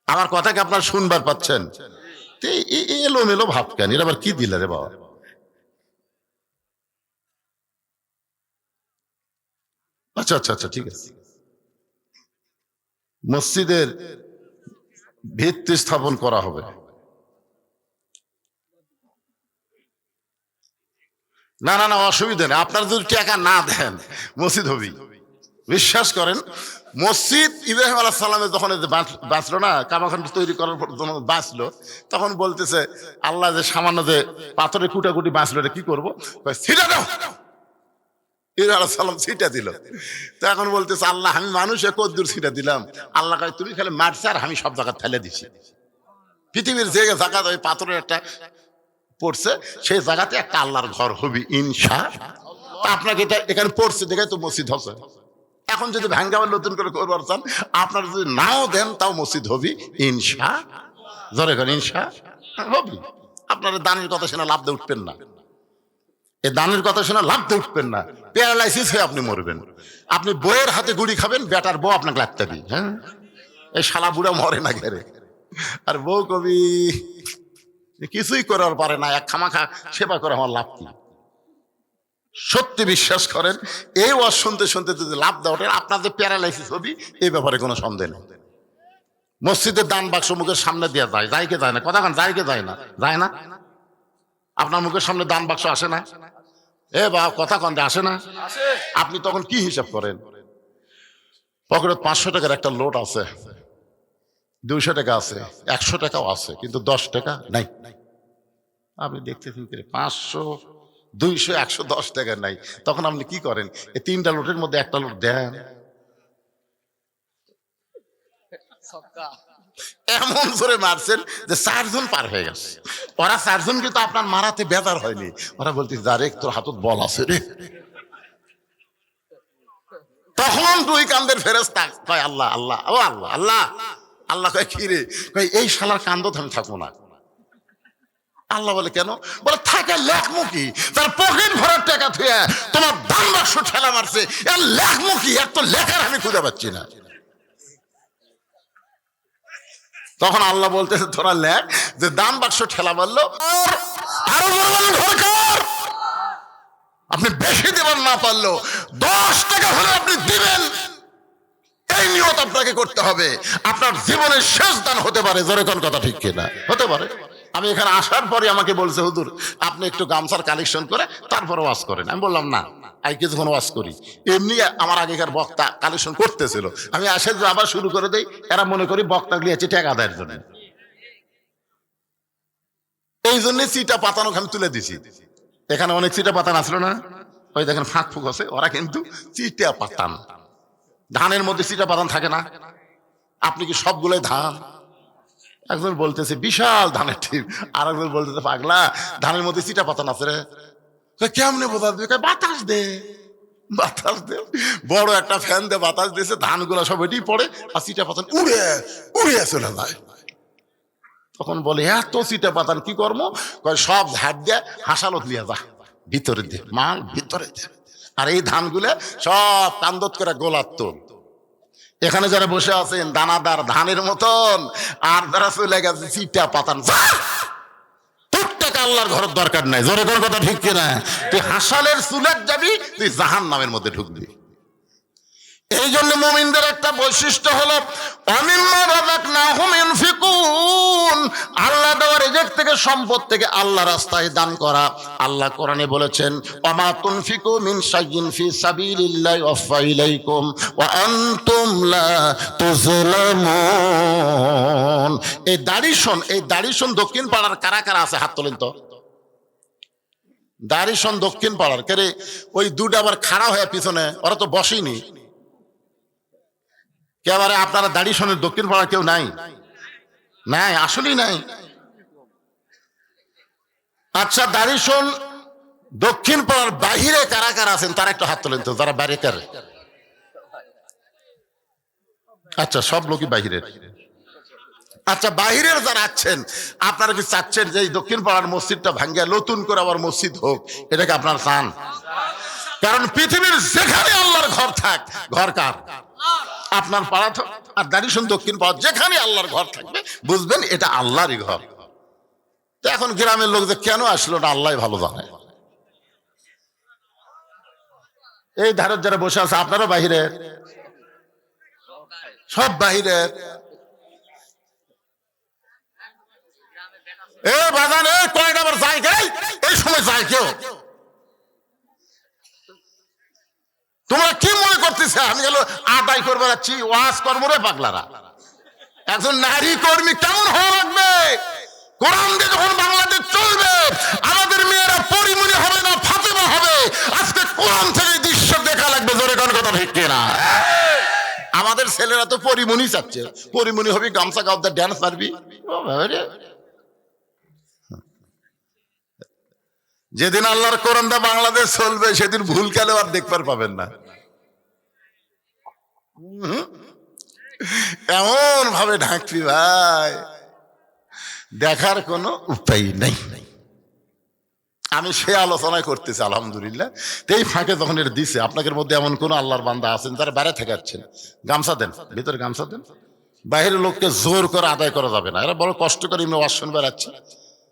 S1: আমার কথা কি আপনারা শুনবার পাচ্ছেন? এলোমেলো ভাব কেন? এর আবার কি দিলে রে বাবা? আচ্ছা আচ্ছা আচ্ছা ঠিক আছে। মসজিদের ভিত্তি স্থাপন করা হবে। না না না, অসুবিধা নেই। আপনারা যদি টাকা না দেন মসজিদ হবে, বিশ্বাস করেন। মসজিদ ইব্রাহিম আলাইহিস সালামের যখন বাঁচলো না, কাবাখান তৈরি করার পর যখন বাঁচলো, তখন বলতেছে আল্লাহ যে সামান্য যে পাথরের কুটাকুটি বাঁচলো, এটা কি করবো? ছিটা দাও। ইব্রাহিম আলাইহিস সালাম ছিটা দিল। তো এখন বলতেছে আল্লাহ আমি মানুষে কদ্দুর ছিটা দিলাম? আল্লাহ কয় তুমি খালি মারছে আর আমি সব জায়গা ফেলে দিছি। পৃথিবীর যে জায়গা ওই পাথরের একটা পড়ছে সেই জায়গাতে একটা আল্লাহর ঘর হবি ইনশাআল্লাহ। আপনাকে এটা এখানে পড়ছে দেখে তো মসজিদ হচ্ছে। এখন যদি ভাঙ্গাবার নতুন করে করবার চান, আপনারা যদি নাও দেন তাও মসজিদ হবি ইনশাআল্লাহ। জোরে করেন ইনশাআল্লাহ হবি। আপনারা দানের কথা শুনে লাভ দিয়ে উঠবেন না, এই দানের কথা শুনে লাভ দিয়ে উঠবেন না। প্যারালাইসিস হয়ে আপনি মরবেন। আপনি বইয়ের হাতে গুড়ি খাবেন, বেটার বউ আপনাকে লাগতে দিই। হ্যাঁ, এই শালা বুড়া মরে না ঘেরে। আর বউ কবি কিছুই করার পারে না, এক খামাখা সেবা করে আমার লাভ কি? সত্যি বিশ্বাস করেন, এই ওয়াজ শুনতে শুনতে যদি লাভ দেওয়া আপনাদের প্যারালাইসিস হবি, এই ব্যাপারে কোনো সন্দেহ নেই। মসজিদের দান বাক্স মুখের সামনে দেওয়া যায়, যায় কে যায় না? কথা কান যায় কে যায় না? যায় না? আপনার মুখের সামনে দান বাক্স আসে না? এ বা কথা কন্দে আসে না? আপনি তখন কি হিসাব করেন? পকেটে 500 টাকার একটা লোট আছে, 200 টাকা আছে, 100 টাকাও আছে, কিন্তু 10 টাকা নাই। আপনি দেখতেছেন 500, 200, 110 টাকা নাই, তখন আপনি কি করেন? এই 3টা লোটের মধ্যে একটা লোট দেন, এমন জোরে মারছেন যে 4 জন পার হয়ে গেছে। ওরা 4 জন কিন্তু আপনার মারাতে বেজার হয়নি, ওরা বলতে ডাইরেক্ট তোর হাতত বল আছে রে। তখন 2 কান্দের ফেরেশতা কয় আল্লাহ আল্লাহ, ও আল্লাহ আল্লাহ। আল্লাহ কয় কি রে? কয় এই শালার কান্দত আমি থাকবো না। আল্লাহ বলে কেন? বলে থাকে লেখমুখী, তার পকেট ভরার টাকা থুয়ে তোমার দান বাক্স ঠেলা মারছে, এর লেখমুখী, এর তো লেখার আমি খুঁজে পাচ্ছি না। তখন আল্লাহ বলতেছে তোরা লেখ যে দান বাক্স ঠেলা মারলো, আরো দরকার, আপনি বেশি দেবেন না পারলো 10 টাকা হলে আপনি দিবেন, এই নিয়ত আপনাকে করতে হবে। আপনার জীবনের শেষ দান হতে পারে, জোরে কোন কথা ঠিক কিনা? হতে পারে। আমি এখানে আসার পরে আমাকে বলছে হুজুর আপনি একটু গামছার কালেকশন করে তারপর ওয়াজ করেন। আমি বললাম না, আমি কিছুক্ষণ ওয়াজ করি। এমনি আমার আগেকার বক্তা কালেকশন করতেছিল, আমি আসে যে আবার শুরু করে দেই, এরা মনে করি বক্তা গিয়েছে টাকা আদায়ের জন্য। এই জন্য চিটা পাতানো আমি তুলে দিছি। এখানে অনেক চিটা পাতান আসলো না, ওই দেখেন ফাঁক ফুক আছে, ওরা কিন্তু চিটা পাতান। ধানের মধ্যে চিটা পাতান থাকে না? আপনি কি সবগুলোই ধান? একজন বলতেছে বিশাল ধানের ঠিক, আর একজন বলতেছে পাগলা ধানের মধ্যে চিটা পাতান আছে রে। কেমনে বোঝা দেবে? বাতাস দে, বাতাস দে। বড় একটা ফ্যান দিয়ে বাতাস দিয়েছে, ধানগুলো সব এটি পড়ে আর চিটা পাতান উড়ে উড়ে চলে যায়। তখন বলে এত চিটা পাতান কি কর্ম? সব ঝাড় দিয়ে হাসালত লিয়া যা, ভিতরে দে মাল, ভিতরে দে। আর এই ধানগুলো সব কান্দত করে গোলার তোল। এখানে যারা বসে আছেন দানাদার ধানের মতন, আর যারা চলে গেছে চিটা পাতান, তোর টাকা আল্লাহর ঘরের দরকার নাই, জোরে কোনো কথা ঠিক কিনা? তুই হাসালের চুলের যাবি, তুই জাহান্নামের মধ্যে ঢুকবি। এই জন্য মুমিনদের একটা বৈশিষ্ট্য হলো আল্লাহ দেওয়া রিজিক থেকে, সম্পদ থেকে আল্লাহ রাস্তায় দান করা। আল্লাহ কোরআনে বলেছেন ওয়ামা তুনফিকু মিন শাইইন ফি সাবিলিল্লাহি ওয়াফা ইলাইকুম ওয়া আনতুম লা তুযলামুন। এই দাড়িশন দক্ষিণ পাড়ার কারা কারা আছে হাত তোলেন তো। দাড়িশন দক্ষিণ পাড়ার কে রে? ওই দুটো আবার খাড়া হয়ে পিছনে, ওরা তো বসেনি। একেবারে আপনারা দাড়ি শোনেন দক্ষিণ পাড়ার কেউ নাই? নাই, আসলেই নাই। আচ্ছা দাড়ি শোন দক্ষিণ পাড়ার বাহিরে কারা কারা আছেন তারা একটু হাত তোলেন তো, যারা বাইরে কারে। আচ্ছা সব লোকই বাহিরের। আচ্ছা বাহিরের যারা আছেন, আপনারা কি চাচ্ছেন যে এই দক্ষিণ পাড়ার মসজিদটা ভাঙ্গিয়া নতুন করে আবার মসজিদ হোক? এটাকে আপনারা চান? কারণ পৃথিবীর যেখানে আল্লাহর ঘর থাক, ঘর কার? আপনার পাড়া আর দাড়িশন দক্ষিণ পাড়া যেখানে আল্লাহর ঘর থাকবে বুঝবেন এটা আল্লাহরই ঘর। তো এখন গ্রামের লোক যে কেন আসলো না আল্লাহ ভালো জানে। এই ধারের যারা বসে আছে আপনারা বাহিরের, সব বাহিরের। এ বাগান এ কয়টা আবার যায় গাই, এই সময় যায় কেউ? তোমরা কি মনে করতেছে আমি গেল আদায় করবো যাচ্ছি? ওয়াজ কর্ম রে পাগলারা। একজন নারী কর্মী কেমন হওয়া লাগবে? কোরআন দিয়ে যখন বাংলাদেশ চলবে, আমাদের মেয়েরা পরিমণি হবে না ফাতেমা হবে। আজকে কোরআন থেকে দৃশ্য দেখা লাগবে, জোরে কোন কথা ঠিক কিনা? আমাদের ছেলেরা তো পরিমণি চাচ্ছে, পরিমণি হবি গামছা গাউদা ড্যান্স পারবি। যেদিন আল্লাহর কোরআনটা বাংলাদেশ চলবে সেদিন ভুল খেলেও আর দেখবার পাবেন না। এমন ভাবে ঢাকবি ভাই, দেখার কোনো উপায় নাই। আমি সে আলোচনায় করতেছি আলহামদুলিল্লাহ। এই ফাঁকে যখন এটা দিছে, আপনাদের মধ্যে এমন কোন আল্লাহর বান্দা আছেন যারা বাইরে থেকে আসছেন, গামছা দেন, ভিতরে গামছা দেন। বাইরের লোককে জোর করে আদায় করা যাবে না, এরা বড় কষ্ট করে ওয়াজ শুনবে যাচ্ছে।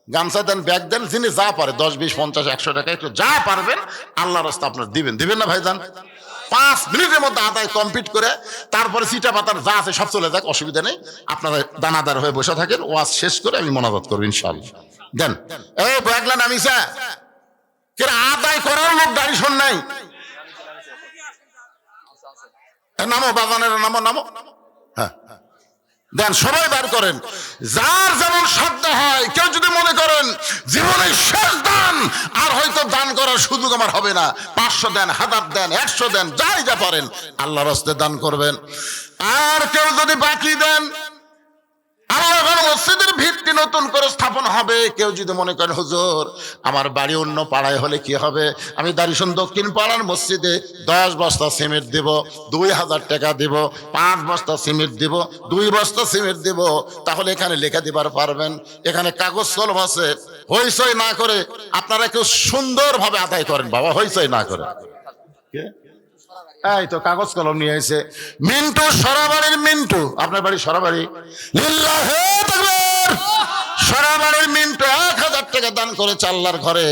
S1: গামছা দেন, ব্যাগ দেন, যিনি যা পারে 10, 20, 50, 100 টাকা একটু যা পারবেন আল্লাহর রাস্তা আপনার দিবেন, দিবেন না ভাইজান? 5 মিনিটের মধ্যে আদায় কমপ্লিট করে তারপরে চিটা পাতার যা আছে সব চলে যাক, অসুবিধা নেই। আপনারা দানাদার হয়ে বসে থাকেন, ওয়াজ শেষ করে আমি মোনাজাত করবো ইনশাআল্লাহ। দেন এই ব্যাগলা নামিসা কে আদায় করার লোক দাড়ি শোন নাই? নামো বাগানের, নামো নামো। হ্যাঁ দেন, সবাই বার করেন, যার যেমন সাধ্য হয়। কেউ যদি মনে করেন জীবনের শেষ দান, আর হয়তো দান করার সুযোগ আমার হবে না, 500 দেন, 1000 দেন, 100 দেন, যাই যা পারেন আল্লাহর রাস্তায় দান করবেন। আর কেউ যদি বাকি দেন, আল্লাহর মসজিদের ভিত্তি নতুন করে স্থাপন হবে। কেউ যদি মনে করেন হুজুর আমার বাড়ি অন্য পাড়ায় হলে কি হবে, আমি দারিশন দক্ষিণ পাড়ার মসজিদে 10 বস্তা সিমেন্ট দেব, 2000 টাকা দেব, 5 বস্তা সিমেন্ট দেব, 2 বস্তা সিমেন্ট দেব, তাহলে এখানে লেখা দিবার পারবেন। এখানে কাগজ কলম আছে, হইচই না করে আপনারা কেউ সুন্দরভাবে আদায় করেন বাবা, হইচই না করে। এই তো কাগজ কলম নিয়ে এসে মিন্টু, সরাবাড়ির মিন্টু, আপনার বাড়ি সরাবাড়ি, লিল্লাহে তাকবীর। সরাবাড়ির মিন্টু 1000 টাকা দান করেছে আল্লাহর ঘরে।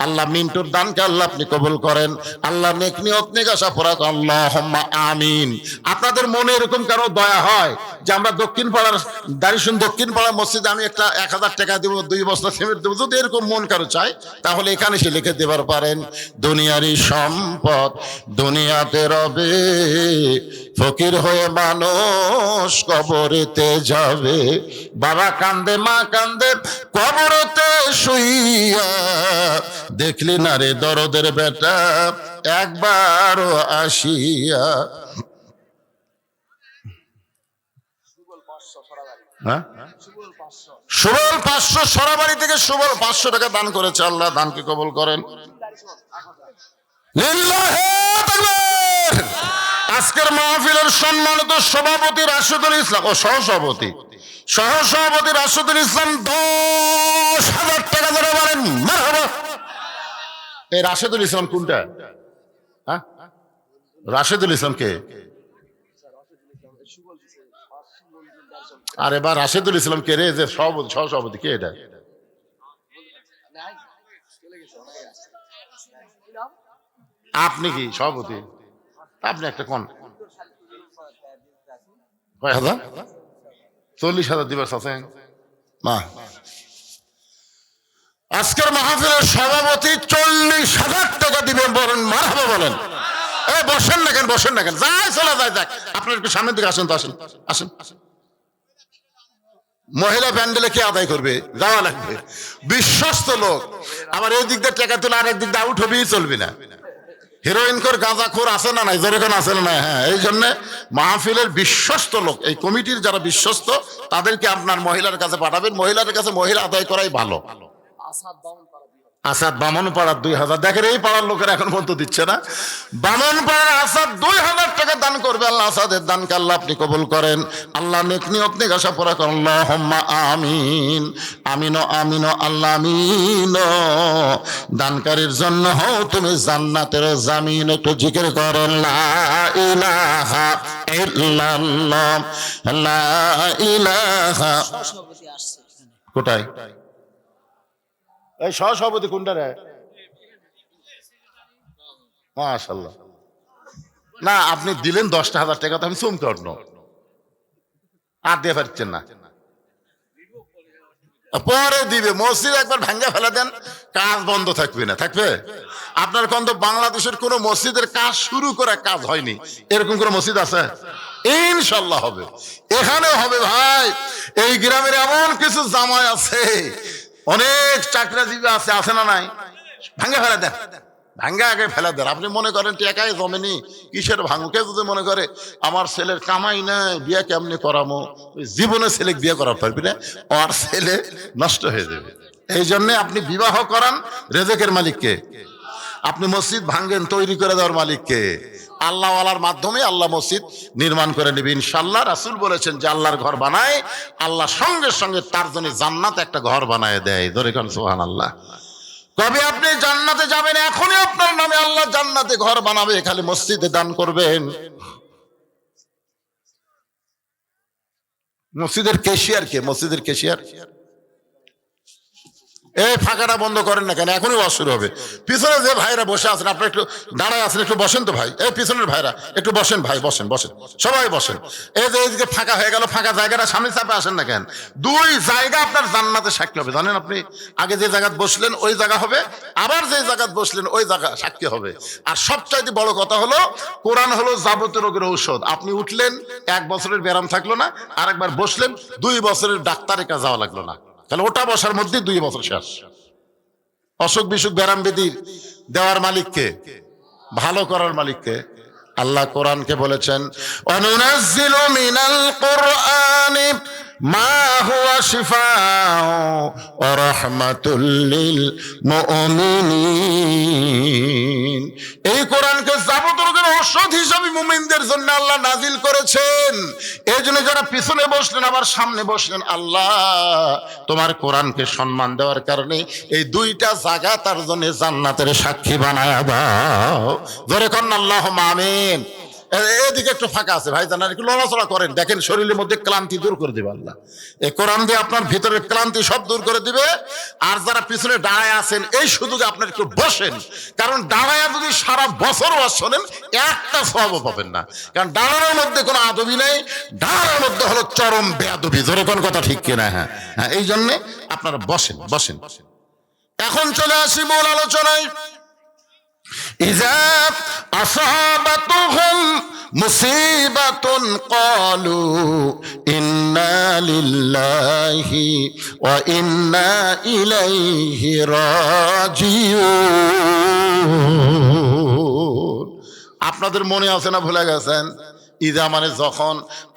S1: আল্লাহ মিন্টুর দানকে আল্লাহ আপনি কবুল করেন। আল্লাহ নেক নিয়ত নেক আশা পুরা করেন, আল্লাহুম্মা আমিন। আপনাদের মনে এরকম কারো দয়া হয় যে আমরা দক্ষিণ পাড়ার দারিশন দক্ষিণ পাড়ার মসজিদে আমি একটা 1000 টাকা দেবো, 2 বস্তা সিমেন্ট দেবো, যদি এরকম মন কারো চায় তাহলে এখানে সে লিখে দেবার পারেন। দুনিয়ারই সম্পদ দুনিয়াতে রবে, ফকির হয়ে মানুষ কবরেতে যাবে। বাবা কান্দে, মা কান্দে কবরেতে শুইয়া, দেখলি না রে দরদের বেটা একবারও আসিয়া। হ্যাঁ, সুবল 500 সরাবাড়ি থেকে সুবল 500 টাকা দান করেছে। আল্লাহ দানকে কবুল করেন। লিল্লাহে তাকবীর। আজকের মাহফিলের সম্মানিত সভাপতি রাশেদুল ইসলাম ও সহসভাপতি রাশেদুল ইসলাম 10,000 টাকা ধরে বলেন মারহাবা। এই রাশেদুল ইসলাম কোনটা? হ্যাঁ, রাশেদুল ইসলাম কে? আরে বা রাশেদুল ইসলাম কে রে? যে সহসভাপতি কে? এটা আপনি কি সভাপতি? আপনি একটা কোন কয় হাজার? 40,000 দিবস আছে মা। আজকের মাহফিলের সভাপতি 40,000 টাকা দিবেন, বলেন মারহাবা বলেন। এই বসেন না কেন, বসেন না কেন, যাই চলে যায় যাক। আপনার একটু সামনের দিকে আসেন তো, আসেন আসেন। মহিলা প্যান্ডেলে কে আদায় করবে? যাওয়া লাগবে, বিশ্বস্ত লোক। আবার এই দিক দিয়ে টাকা তুলে আর এক দিক দিয়ে আউট হবেই চলবে না। হিরোইন কর গাঁজা খোর আছে না নাই? যেরকম আছে না নাই? হ্যাঁ, এই জন্য মাহফিলের বিশ্বস্ত লোক, এই কমিটির যারা বিশ্বস্ত তাদেরকে আপনার মহিলার কাছে পাঠাবেন। মহিলার কাছে মহিলা আদায় করাই ভালো। আসাদ বামনপাড়ার 2,000, দেখেন এই পাড়ার লোকের এখন পর্যন্ত দিচ্ছে না। বামনপাড়ার আসাদ 2,000 টাকা দান করবে। আল্লাহ আসাদের দানকে আল্লাহ আপনি কবুল করেন। আল্লাহ নেক নিয়ত নেক আশা পুরা করেন, আল্লাহুম্মা আমিন। আমিনো আমিনো আল্লাহ আমিন। দানকারীর জন্য হও তুমি জান্নাতের জামিন। একটু জিকির করেন লা ইলাহা ইল্লাল্লাহ, লা ইলাহা। কোথায় এই সহসভাপতি কোনটা রে? মাশাআল্লাহ। না আপনি দিলেন 10,000 টাকা, তো আমি চমকে উঠল। আর দিয়ে পারছেন না, পরে দিবে। মসজিদ একবার ভাঙ্গা ফেলে দেন, কাজ বন্ধ থাকবে না? থাকবে। আপনার কিন্তু বাংলাদেশের কোন মসজিদের কাজ শুরু করে কাজ হয়নি, এরকম কোন মসজিদ আছে? ইনশাল্লাহ হবে, এখানেও হবে ভাই। এই গ্রামের এমন কিছু জামাই আছে, অনেক চাকরিজীবী আছে, আছে না নাই? ভাঙ্গা ফেলে দেন, ভাঙ্গা আগে ফেলে দেন। আপনি মনে করেন টেকায় জমেনি, কিসের ভাঙুকে যদি মনে করে আমার ছেলের কামাই নাই, বিয়ে কেমনি করামো, জীবনে ছেলে বিয়ে করার পারবি না, আর ছেলে নষ্ট হয়ে যাবে। এই জন্য আপনি বিবাহ করান রেজেকের মালিককে, আপনি মসজিদ ভাঙ্গেন তৈরি করে দেওয়ার মালিককে। আল্লাহওয়ালার মাধ্যমে আল্লাহ মসজিদ নির্মাণ করে নেবে ইনশাল্লাহ। রাসূল বলেছেন যে আল্লাহর ঘর বানায়, আল্লাহ সঙ্গে সঙ্গে তার জন্য জান্নাত একটা ঘর বানায় দেয়। ধরে কোন সুবহানাল্লাহ। কবে আপনি জান্নাতে যাবেন? এখনই আপনার নামে আল্লাহ জান্নাতে ঘর বানাবে, খালি মসজিদে দান করবেন। মসজিদের ক্যাশিয়ার কে? মসজিদের ক্যাশিয়ার এই ফাঁকাটা বন্ধ করেন না কেন? এখনই ওয়াজ শুরু হবে। পিছনে যে ভাইরা বসে আছেন, আপনারা একটু দাঁড়ায় আছেন, একটু বসেন তো ভাই। এই পিছনের ভাইরা একটু বসেন ভাই, বসেন বসেন, সবাই বসেন। এই যে এইদিকে ফাঁকা হয়ে গেল, ফাঁকা জায়গাটা সামনে চাপে আসেন না কেন? দুই জায়গা আপনার জান্নাতে সাক্ষী হবে, জানেন আপনি? আগে যে জায়গায় বসলেন ওই জায়গা হবে, আবার যে জায়গায় বসলেন ওই জায়গা সাক্ষী হবে। আর সবচাইতে বড় কথা হলো, কোরআন হলো যাবতীয় রোগের ঔষধ। আপনি উঠলেন, 1 বছরের ব্যায়াম থাকলো না, আরেকবার বসলেন, 2 বছরের ডাক্তারের কাছে যাওয়া লাগলো না। তাহলে ওটা বসার মধ্যে 2 বছর শেষ। অসুখ বিসুখ ব্যারাম বেদির দেওয়ার মালিককে, ভালো করার মালিককে। আল্লাহ কোরআনকে বলেছেন, অনুনাজ্জিলু মিনাল কুরআনি মা হুয়া শিফাউ ওয়া রাহমাতুল লিল মুমিনিন। এই কোরআনকে যাবতীয় ঔষধ হিসেবে মুমিনদের জন্য আল্লাহ নাজিল করেছেন। এই জন্য যারা পিছনে বসলেন আবার সামনে বসলেন, আল্লাহ তোমার কোরআনকে সম্মান দেওয়ার কারণে এই 2টা জায়গা তার জন্য জান্নাতের সাক্ষী বানায় দাও। জোরে করেন আল্লাহুম্মা আমিন। এদিকে একটু ফাঁকা আছে ভাই, জানার একটু লড়াচড়া করেন, দেখেন শরীরের মধ্যে ক্লান্তি দূর করে দিবে আল্লাহ। এই কোরআন দিয়ে আপনার ভিতরের ক্লান্তি সব দূর করে দিবে। আর যারা পিছনে দাঁড়ায় আছেন, এই সুযোগে আপনার একটু বসেন, কারণ দাঁড়ায় যদি সারা বছর ওয়াজ শোনেন একটা সওয়াবও পাবেন না। কারণ দাঁড়ানোর মধ্যে কোনো আদবি নেই, দাঁড়ানোর মধ্যে হলো চরম বেয়াদবি। জোরে কোন কথা ঠিক কিনা? হ্যাঁ হ্যাঁ, এই জন্যে আপনারা বসেন বসেন। এখন চলে আসি মূল আলোচনায়। ইযা আসাবাতুহুম মুসিবাতুন ক্বালু ইন্না লিল্লাহি ওয়া ইন্না ইলাইহি রাজিউন। আপনাদের মনে আছে না ভুলে গেছেন? ইযা মানে যখন,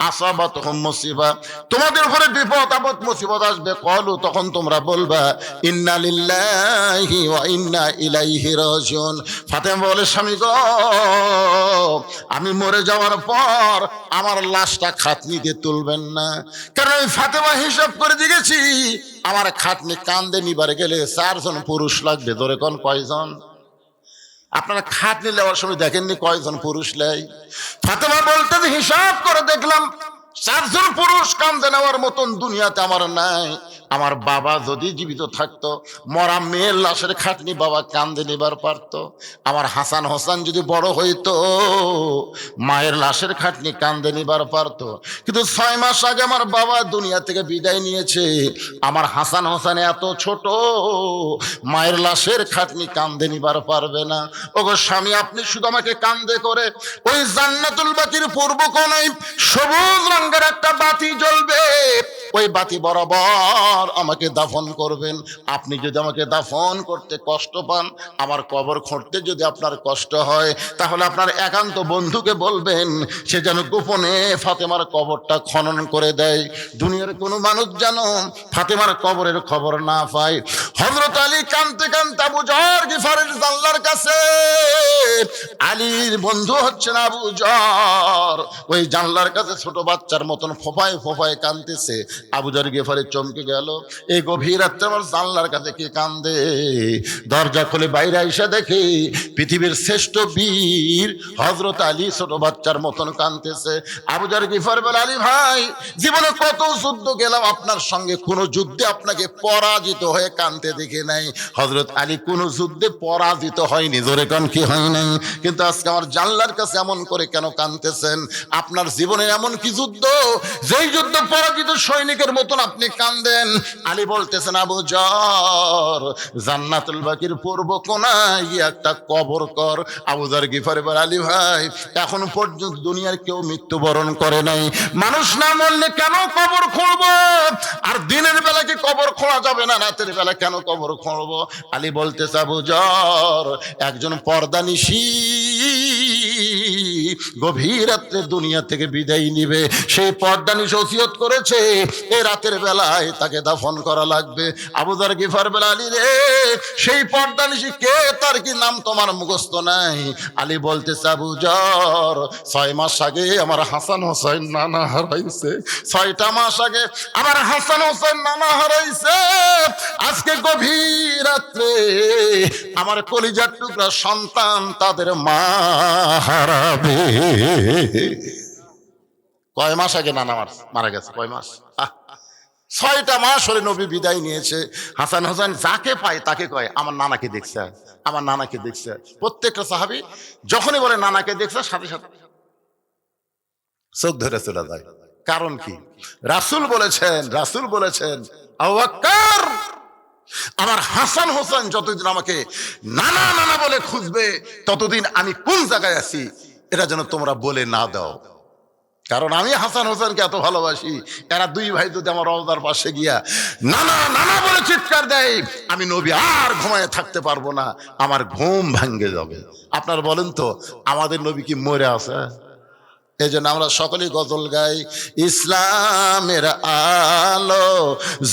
S1: আসাবাতুহুম মুসিবা তোমাদের উপরে বিপদ আপদ মুসিবত আসবে, ক্বালু তখন তোমরা বলবা ইন্না লিল্লাহি ওয়া ইন্না ইলাইহি রাজিউন। ফাতেমা বলে, স্বামী গো, আমি মরে যাওয়ার পর আমার লাশটা খাটনি দিয়ে তুলবেন না, কারণ আমি ফাতেমা হিসাব করে দেখেছি আমার খাটনি কান্দে নিবার গেলে 4 জন পুরুষ লাগবে। ধরে কোন কয়জন? আপনারা খাটনি নেওয়ার সময় দেখেননি কয়জন পুরুষ নেয়? ফাতেমা বলতে হিসাব করে দেখলাম 4 জন পুরুষ কান্দে নেওয়ার মতন দুনিয়াতে আমার নাই। আমার বাবা যদি জীবিত থাকতো, মরা মেয়ের লাশের খাটনি বাবা কান্দে নিবার পারতো। আমার হাসান হোসেন যদি বড় হইতো, মায়ের লাশের খাটনি কান্দে নিবার পারতো। কিন্তু 6 মাস আগে আমার বাবা দুনিয়া থেকে বিদায় নিয়েছে। আমার হাসান হোসেন এত ছোট, মায়ের লাশের খাটনি কান্দে নিবার পারবে না। ওগো স্বামী, আপনি শুধু আমাকে কান্দে করে ওই জান্নাতুল বাকির পূর্ব কোণায় সবুজ রঙের একটা বাতি জ্বলবে, ওই বাতি বরাবর আমাকে দাফন করবেন। আপনি যদি আমাকে দাফন করতে কষ্ট পান, আমার কবর খুঁড়তে যদি আপনার কষ্ট হয়, তাহলে আপনার একান্ত বন্ধুকে বলবেন সে যেন গোপনে ফাতেমার কবরটা খনন করে দেয়। দুনিয়ার কোনো মানুষ যেন ফাতেমার কবরের খবর না পায়। হযরত আলী কাঁদতে কাঁদতে আবু যর গিফারের জানলার কাছে, আলীর বন্ধু হচ্ছেন আবু যর, ওই জানলার কাছে ছোট বাচ্চার মতন ফোফায় ফোফায় কাঁদতেছে। আবু যর গিফারি চমকে গেল, এই গভীর রাত্রে আমার জানলার কাছে কে কান্দে? দরজা খুলে বাইরে এসে দেখে পৃথিবীর শ্রেষ্ঠ বীর হযরত আলী ছোট বাচ্চার মতন কাঁদতেছে। আবু যর গিফারি বলে, আলী ভাই, জীবনে কত যুদ্ধ গেলাম আপনার সঙ্গে, কোন যুদ্ধে আপনাকে পরাজিত হয়ে কাঁদতে দেখে নাই। হযরত আলী কোন যুদ্ধে পরাজিত হয়নি। জোরে কোন কি হয় নাই? কিন্তু আজকে আমার জানলার কাছে এমন করে কেন কাঁদতেছেন? আপনার জীবনে এমন কি যুদ্ধ, যেই যুদ্ধ পরাজিত সৈনিকের মতন আপনি কাঁদেন? আলী বলতেছেন, আবু যর, জান্নাতুল বাকির পূর্ব কোণায় একটা কবর কর। আবু যর গিফারি বলে, আলী ভাই, এখন পর্যন্ত দুনিয়ার কেউ মৃত্যুবরণ করে নাই, মানুষ না মরলে কেন কবর খুঁড়বো? আর দিনের বেলা কি কবর খোঁড়া যাবে না? রাতের বেলা কেন কবর খুঁড়বো? আলী বলতেছে, আবু যর, একজন পর্দানিশী গভীর রাত্রে দুনিয়া থেকে বিদায় নিবে, সেই পর্দানিশী ওসিয়ত করেছে এই রাতের বেলায় তাকে দাফন করা লাগবে। আবু যর গিফার বলে, আলী রে, সেই পর্দানিশী কে? তার কি নাম তোমার মুখস্থ নাই? আলী বলতেছে, আবু যর, 6 মাস আগে আমার হাসান হোসেন নানা হারাইছে, 6টা মাস আগে আমার হাসান হোসেন নানা হারাইছে। আজকে গভীর রাত্রে আমার কলিজার টুকরা সন্তান তাদের মা হারাবে। কয় মাস আগে নানা মারা গেছে? কয় মাস? 6টা মাস হলে নবী বিদায় নিয়েছে। হাসান হোসেন যাকে পায় তাকে কয় আমার নানাকে দেখছে, আমার নানাকে দেখছে। প্রত্যেকটা সাহাবী যখনই বলে নানাকে দেখছে সাথে সাথে চোখ ধরে চলে যায়। কারণ কি? রাসূল বলেছেন আবু বকর, আমার হাসান হোসেন যতদিন আমাকে নানা নানা বলে খুঁজবে ততদিন আমি কোন জায়গায় আছি এটা যেন তোমরা বলে না দাও। কারণ আমি হাসান হোসেনকে এত ভালোবাসি, এরা দুই ভাই যদি আমার রওজার পাশে গিয়া নানা নানা বলে চিৎকার দেয়, আমি নবী আর ঘুমায় থাকতে পারবো না, আমার ঘুম ভাঙ্গে যাবে। আপনারা বলেন তো আমাদের নবী কি মরে আছে? এই জন্য আমরা সকলেই গজল গাই, ইসলামের আলো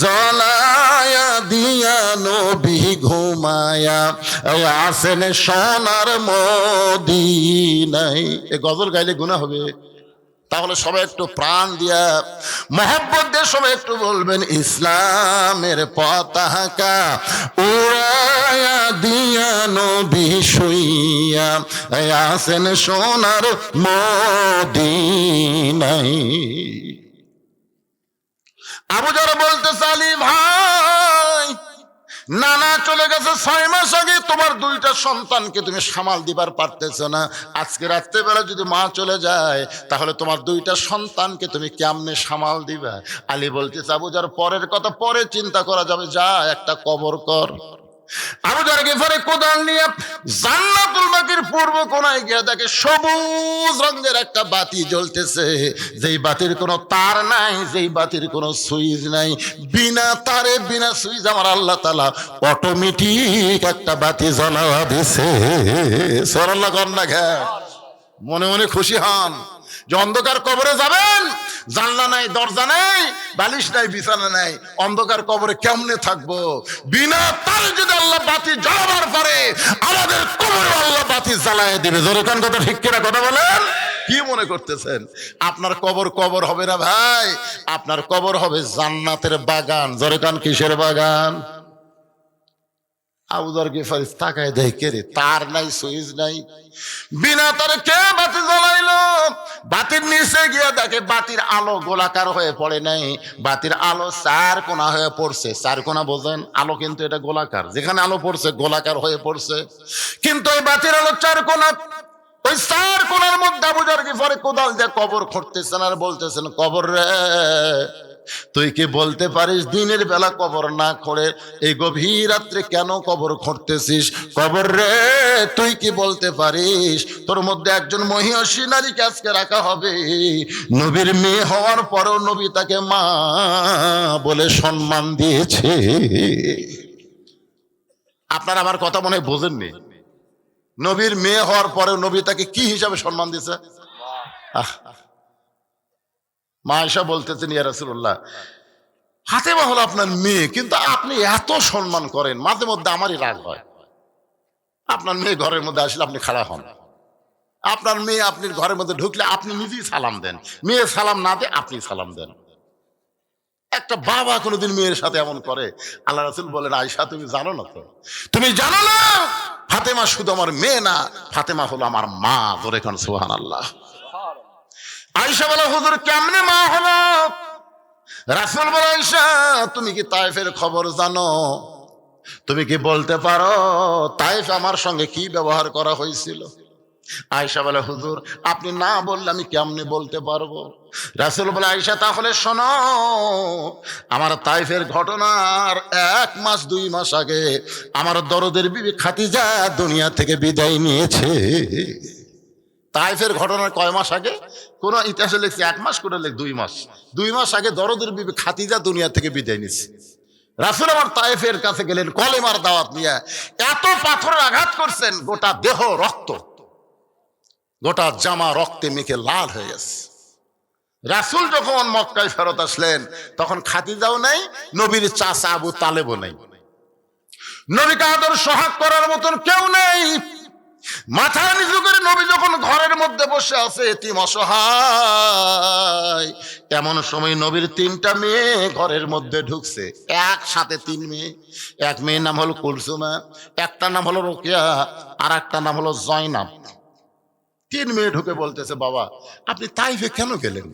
S1: জ্বলায়া দিয়া নবী ঘুমায়া আসেন সোনার মদিনায়। এই গজল গাইলে গুনাহ হবে? তাহলে সবাই একটু প্রাণ দিয়া মহব্বত দিয়ে সবাই একটু বলবেন, ইসলামের পতাকা উড়ায়া দিয়া নবী শুইয়া আসেন সোনার মদিনায়। আবু যারা বলতে চালি, ভাই নানা চলে গেছে 6 মাস আগে, তোমার 2টা সন্তানকে তুমি সামাল দিবার পারতেছ না। আজকে রাত্রেবেলা যদি মা চলে যায় তাহলে তোমার 2টা সন্তানকে তুমি কেমনে সামাল দিবা? আলী বলতেছে, আবু যার পরের কথা পরে চিন্তা করা যাবে, যা একটা কবর কর। আবু যার গিফারি কোদাল নিয়ে জান্নাতুল বাকির পূর্ব কোণায় গিয়ে দেখে সবুজ রঙের একটা বাতি জ্বলতেছে, যেই বাতির কোনো তার নাই, যেই বাতির কোনো সুইচ নাই, বিনা তারে বিনা সুইচ আমার আল্লাহ তাআলা অটোমেটিক একটা বাতি জ্বালায়া দিছে। সুবহানাল্লাহ কন্যা ঘে মনে মনে খুশি হন যে অন্ধকার কবরে যাবেন, জানলা নাই, দরজা নাই, বালিশ নাই, বিছানা নাই, অন্ধকার কবরে কেমনে থাকবো? বিনা তারে যদি আল্লাহ বাতি জ্বালাবার পারে, আমাদের কবরে আল্লাহ বাতি জ্বালায় দিবে। জোরে কান কথা ঠিক কিনা কথা বলেন? কি মনে করতেছেন আপনার কবর হবে না ভাই? আপনার কবর হবে জান্নাতের বাগান। জোরে কান কিসের বাগান? আবু যার গিফারি তাকায় দেখে রে, তার নাই, সুইচ নাই, বিনা তারে কে বাতি জ্বালাইলো? বাতির নিচে গিয়ে দেখে বাতির আলো গোলাকার হয়ে পড়ে নাই, বাতির আলো 4 কোণা হয়ে পড়ছে। 4 কোণা বোঝেন? আলো কিন্তু এটা গোলাকার, যেখানে আলো পড়ছে গোলাকার হয়ে পড়ছে, কিন্তু ওই বাতির আলো 4 কোণা। ওই 4 কোণার মধ্যে আবু যার গিফারি কোদাল দিয়ে কবর খুঁড়তেছেন আর বলতেছেন, কবর রে তুই কি বলতে পারিস দিনের বেলা কবর না করে এই গভীর রাত্রে কেন কবর খুঁড়তেছিস? কবর রে তুই কি বলতে পারিস তোর মধ্যে একজন মহিষী নারীকে আজকে রাখা হবে, নবীর মেয়ে হওয়ার পরেও নবী তাকে মা বলে সম্মান দিয়েছে। আপনারা আমার কথা মনে হয় বোঝেননি। নবীর মেয়ে হওয়ার পরেও নবী তাকে কি হিসাবে সম্মান দিয়েছে? মা আয়েশা বলতেছেন, ইয়া রাসূলুল্লাহ, ফাতেমা হলো আপনার মেয়ে, কিন্তু আপনি এত সম্মান করেন, মাঝে মধ্যে আমারই রাগ হয়। আপনার মেয়ে ঘরের মধ্যে আসলে আপনি খাড়া হন, আপনার মেয়ে আপনি ঘরের মধ্যে ঢুকলে আপনি নিজেই সালাম দেন, মেয়ে সালাম না দিয়ে আপনি সালাম দেন। একটা বাবা কোনোদিন মেয়ের সাথে এমন করে? আল্লাহ রাসূল বলেন, আয়েশা তুমি জানো না তো, তুমি জানো না ফাতেমা শুধু আমার মেয়ে না, ফাতেমা হলো আমার মা। জোরে কান সুবহানাল্লাহ। আয়েশা বলে, হুজুর কেমনে মা হলো? রাসূল বলে, আয়েশা তুমি কি তায়েফের খবর জানো? তুমি কি বলতে পারো তায়েফ আমার সঙ্গে কি ব্যবহার করা হয়েছিল? আয়েশা বলে, হুজুর আপনি না বললে আমি কেমনে বলতে পারবো? রাসূল বলে, আয়েশা তাহলে শোনো, আমার তায়েফের ঘটনার 1 মাস 2 মাস আগে আমার দরদের বিবি খাদিজা দুনিয়া থেকে বিদায় নিয়েছে। তায়েফের ঘটনার কয় মাস আগে? কোন ইতিহাসে লিখছে 1 মাস, কোন লিখ 2 মাস। 2 মাস আগে দরদের বিবি খাদিজা দুনিয়া থেকে বিদায় নিয়েছে। রাসূল আমার তায়েফের কাছে গেলেন কলেমার দাওয়াত নিয়ে, এত পাথরের আঘাত করছেন, গোটা দেহ রক্ত, গোটা জামা রক্তে মেখে লাল হয়ে গেছে। রাসূল যখন মক্কায় ফেরত আসলেন তখন খাদিজাও নাই, নবীর চাচা আবু তালেবও নাই, নবীকে আদর সোহাগ করার মতন কেউ নেই। মাথা নিচু করে নবী যখন ঘরের মধ্যে বসে আছে এতিম অসহায়, এমন সময় নবীর 3টা মেয়ে ঘরের মধ্যে ঢুকছে, একসাথে 3 মেয়ে। এক মেয়ের নাম হলো কুলসুমা, একটা নাম হলো রোকেয়া, আর একটা নাম হলো জয়নাব। 3 মেয়ে ঢুকে বলতেছে, বাবা আপনি তাইফে কেন গেলেন?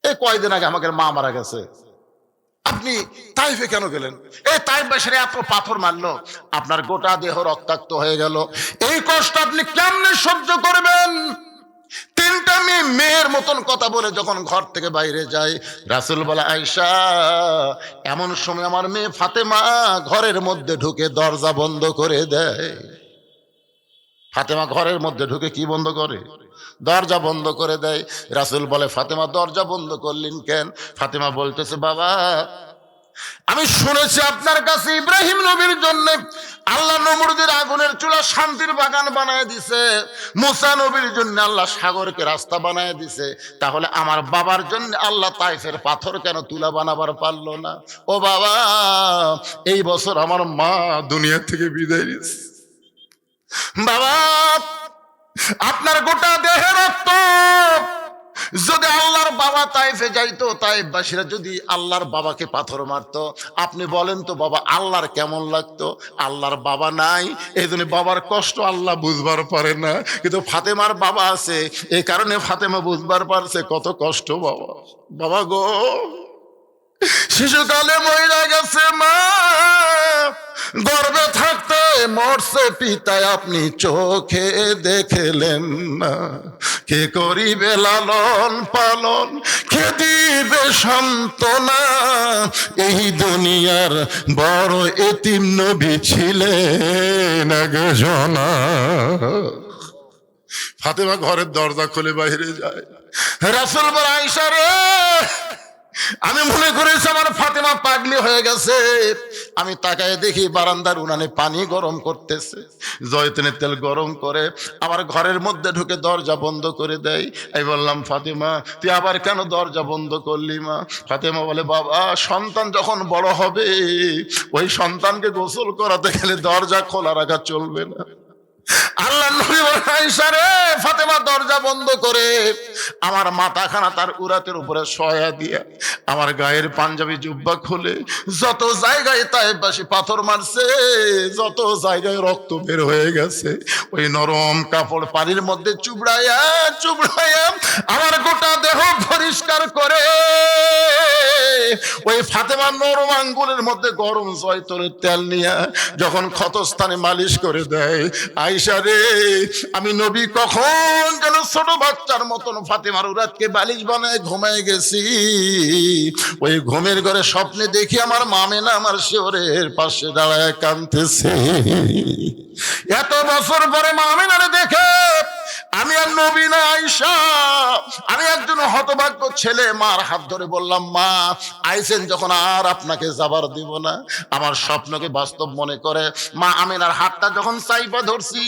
S1: এই কয়দিন আগে আমাকে মা মারা গেছে, আপনি তাইফে কেন গেলেন? এই তাইফবাসীরা এত পাথর মারলো, আপনার গোটা দেহ রক্তাক্ত হয়ে গেল, এই কষ্ট আপনি কেমনে সহ্য করবেন? তিনটা মেয়ের মতন কথা বলে যখন ঘর থেকে বাইরে যায়, রাসূল বলে, আয়েশা, এমন সময় আমার মেয়ে ফাতেমা ঘরের মধ্যে ঢুকে দরজা বন্ধ করে দেয়। ফাতেমা ঘরের মধ্যে ঢুকে কি বন্ধ করে? দরজা বন্ধ করে দেয়। রাসূল বলে, ফাতেমা দরজা বন্ধ করলেন কেন? ফাতেমা বলতেছে, বাবা, আমি শুনেছি আপনার কাছে ইব্রাহিম নবীর জন্য আল্লাহ নমরুদের আগুনের চুলা শান্তির বাগান বানায় দিছে, মুসা নবীর জন্য আল্লাহ সাগরকে রাস্তা বানায় দিছে, তাহলে আমার বাবার জন্য আল্লাহ তাইফের পাথর কেন তুলা বানাবার পারলো না? ও বাবা, এই বছর আমার মা দুনিয়া থেকে বিদায় নিয়েছে। বাবা, আপনার গোটা দেহের রক্ত যদি আল্লাহর বাবা তাইফে যাইতো, তাইফবাসীরা যদি আল্লাহর বাবাকে পাথর মারতো, আপনি বলেন তো বাবা আল্লাহর কেমন লাগতো? আল্লাহর বাবা নাই, এই জন্য বাবার কষ্ট আল্লাহ বুঝবার পারে না, কিন্তু ফাতেমার বাবা আছে, এই কারণে ফাতেমা বুঝবার পারছে কত কষ্ট। বাবা, বাবা গো, শিশুকালে মহিলা গেছে মা, গর্ভে থাকতে মরছে পিতায়, আপনি চোখে দেখলেন না, কে করিবে লালন পালন, কে দিবে সান্ত্বনা, এই দুনিয়ার বড় এতিম নবী ছিলেন একজনা। ফাতেমা ঘরের দরজা খুলে বাইরে যায়। রাসূল বলে, আয়েশা রে, আমি মনে করেছি আমার ফাতেমা পাগলি হয়ে গেছে। আমি তাকায় দেখি বারান্দার উনানে পানি গরম করতেছে, জয়তুনের তেল গরম করে আবার ঘরের মধ্যে ঢুকে দরজা বন্ধ করে দেয়। আমি বললাম, ফাতেমা তুই আবার কেন দরজা বন্ধ করলি মা? ফাতেমা বলে, বাবা, সন্তান যখন বড় হবে ওই সন্তানকে গোসল করাতে গেলে দরজা খোলা রাখা চলবে না। আল্লাহ নবী বলেন, আয়েশা রে, ফাতেমা দরজা বন্ধ করে আমার মাথাখানা তার উরাতের উপরে শয়া দিয়া আমার গায়ের পাঞ্জাবি জুব্বা খুলে যত জায়গায় তাইফবাসী পাথর মারছে, যত জায়গায় রক্ত বের হয়ে গেছে, ওই নরম কাপড় পানির মধ্যে চুবড়াইয়া চুবড়াইয়া আমার গোটা দেহ পরিষ্কার করে ওই ফাতেমার নরম আঙ্গুলের মধ্যে গরম জয়তুনের তেল নিয়ে যখন ক্ষতস্থানে মালিশ করে দেয়, আয়েশা রে, আমি নবী কখন যেন ছোট বাচ্চার মতন ফাতেমার উরাতকে বালিশ বানায় ঘুমায় গেছি। ওই ঘুমের ঘরে স্বপ্নে দেখি আমার মামেনা আমার শিওরের পাশে দাঁড়ায় কাঁদতেছে। এত বছর পরে মামেনারে দেখে আমি আর নবী না আয়েশা, আমি একজন হতভাগ্য ছেলে। মার হাত ধরে বললাম, মা, আইছেন যখন আর আপনাকে যাবার দিব না। আমার স্বপ্নকে বাস্তব মনে করে মা আমিনার হাতটা যখন চাইপা ধরছি,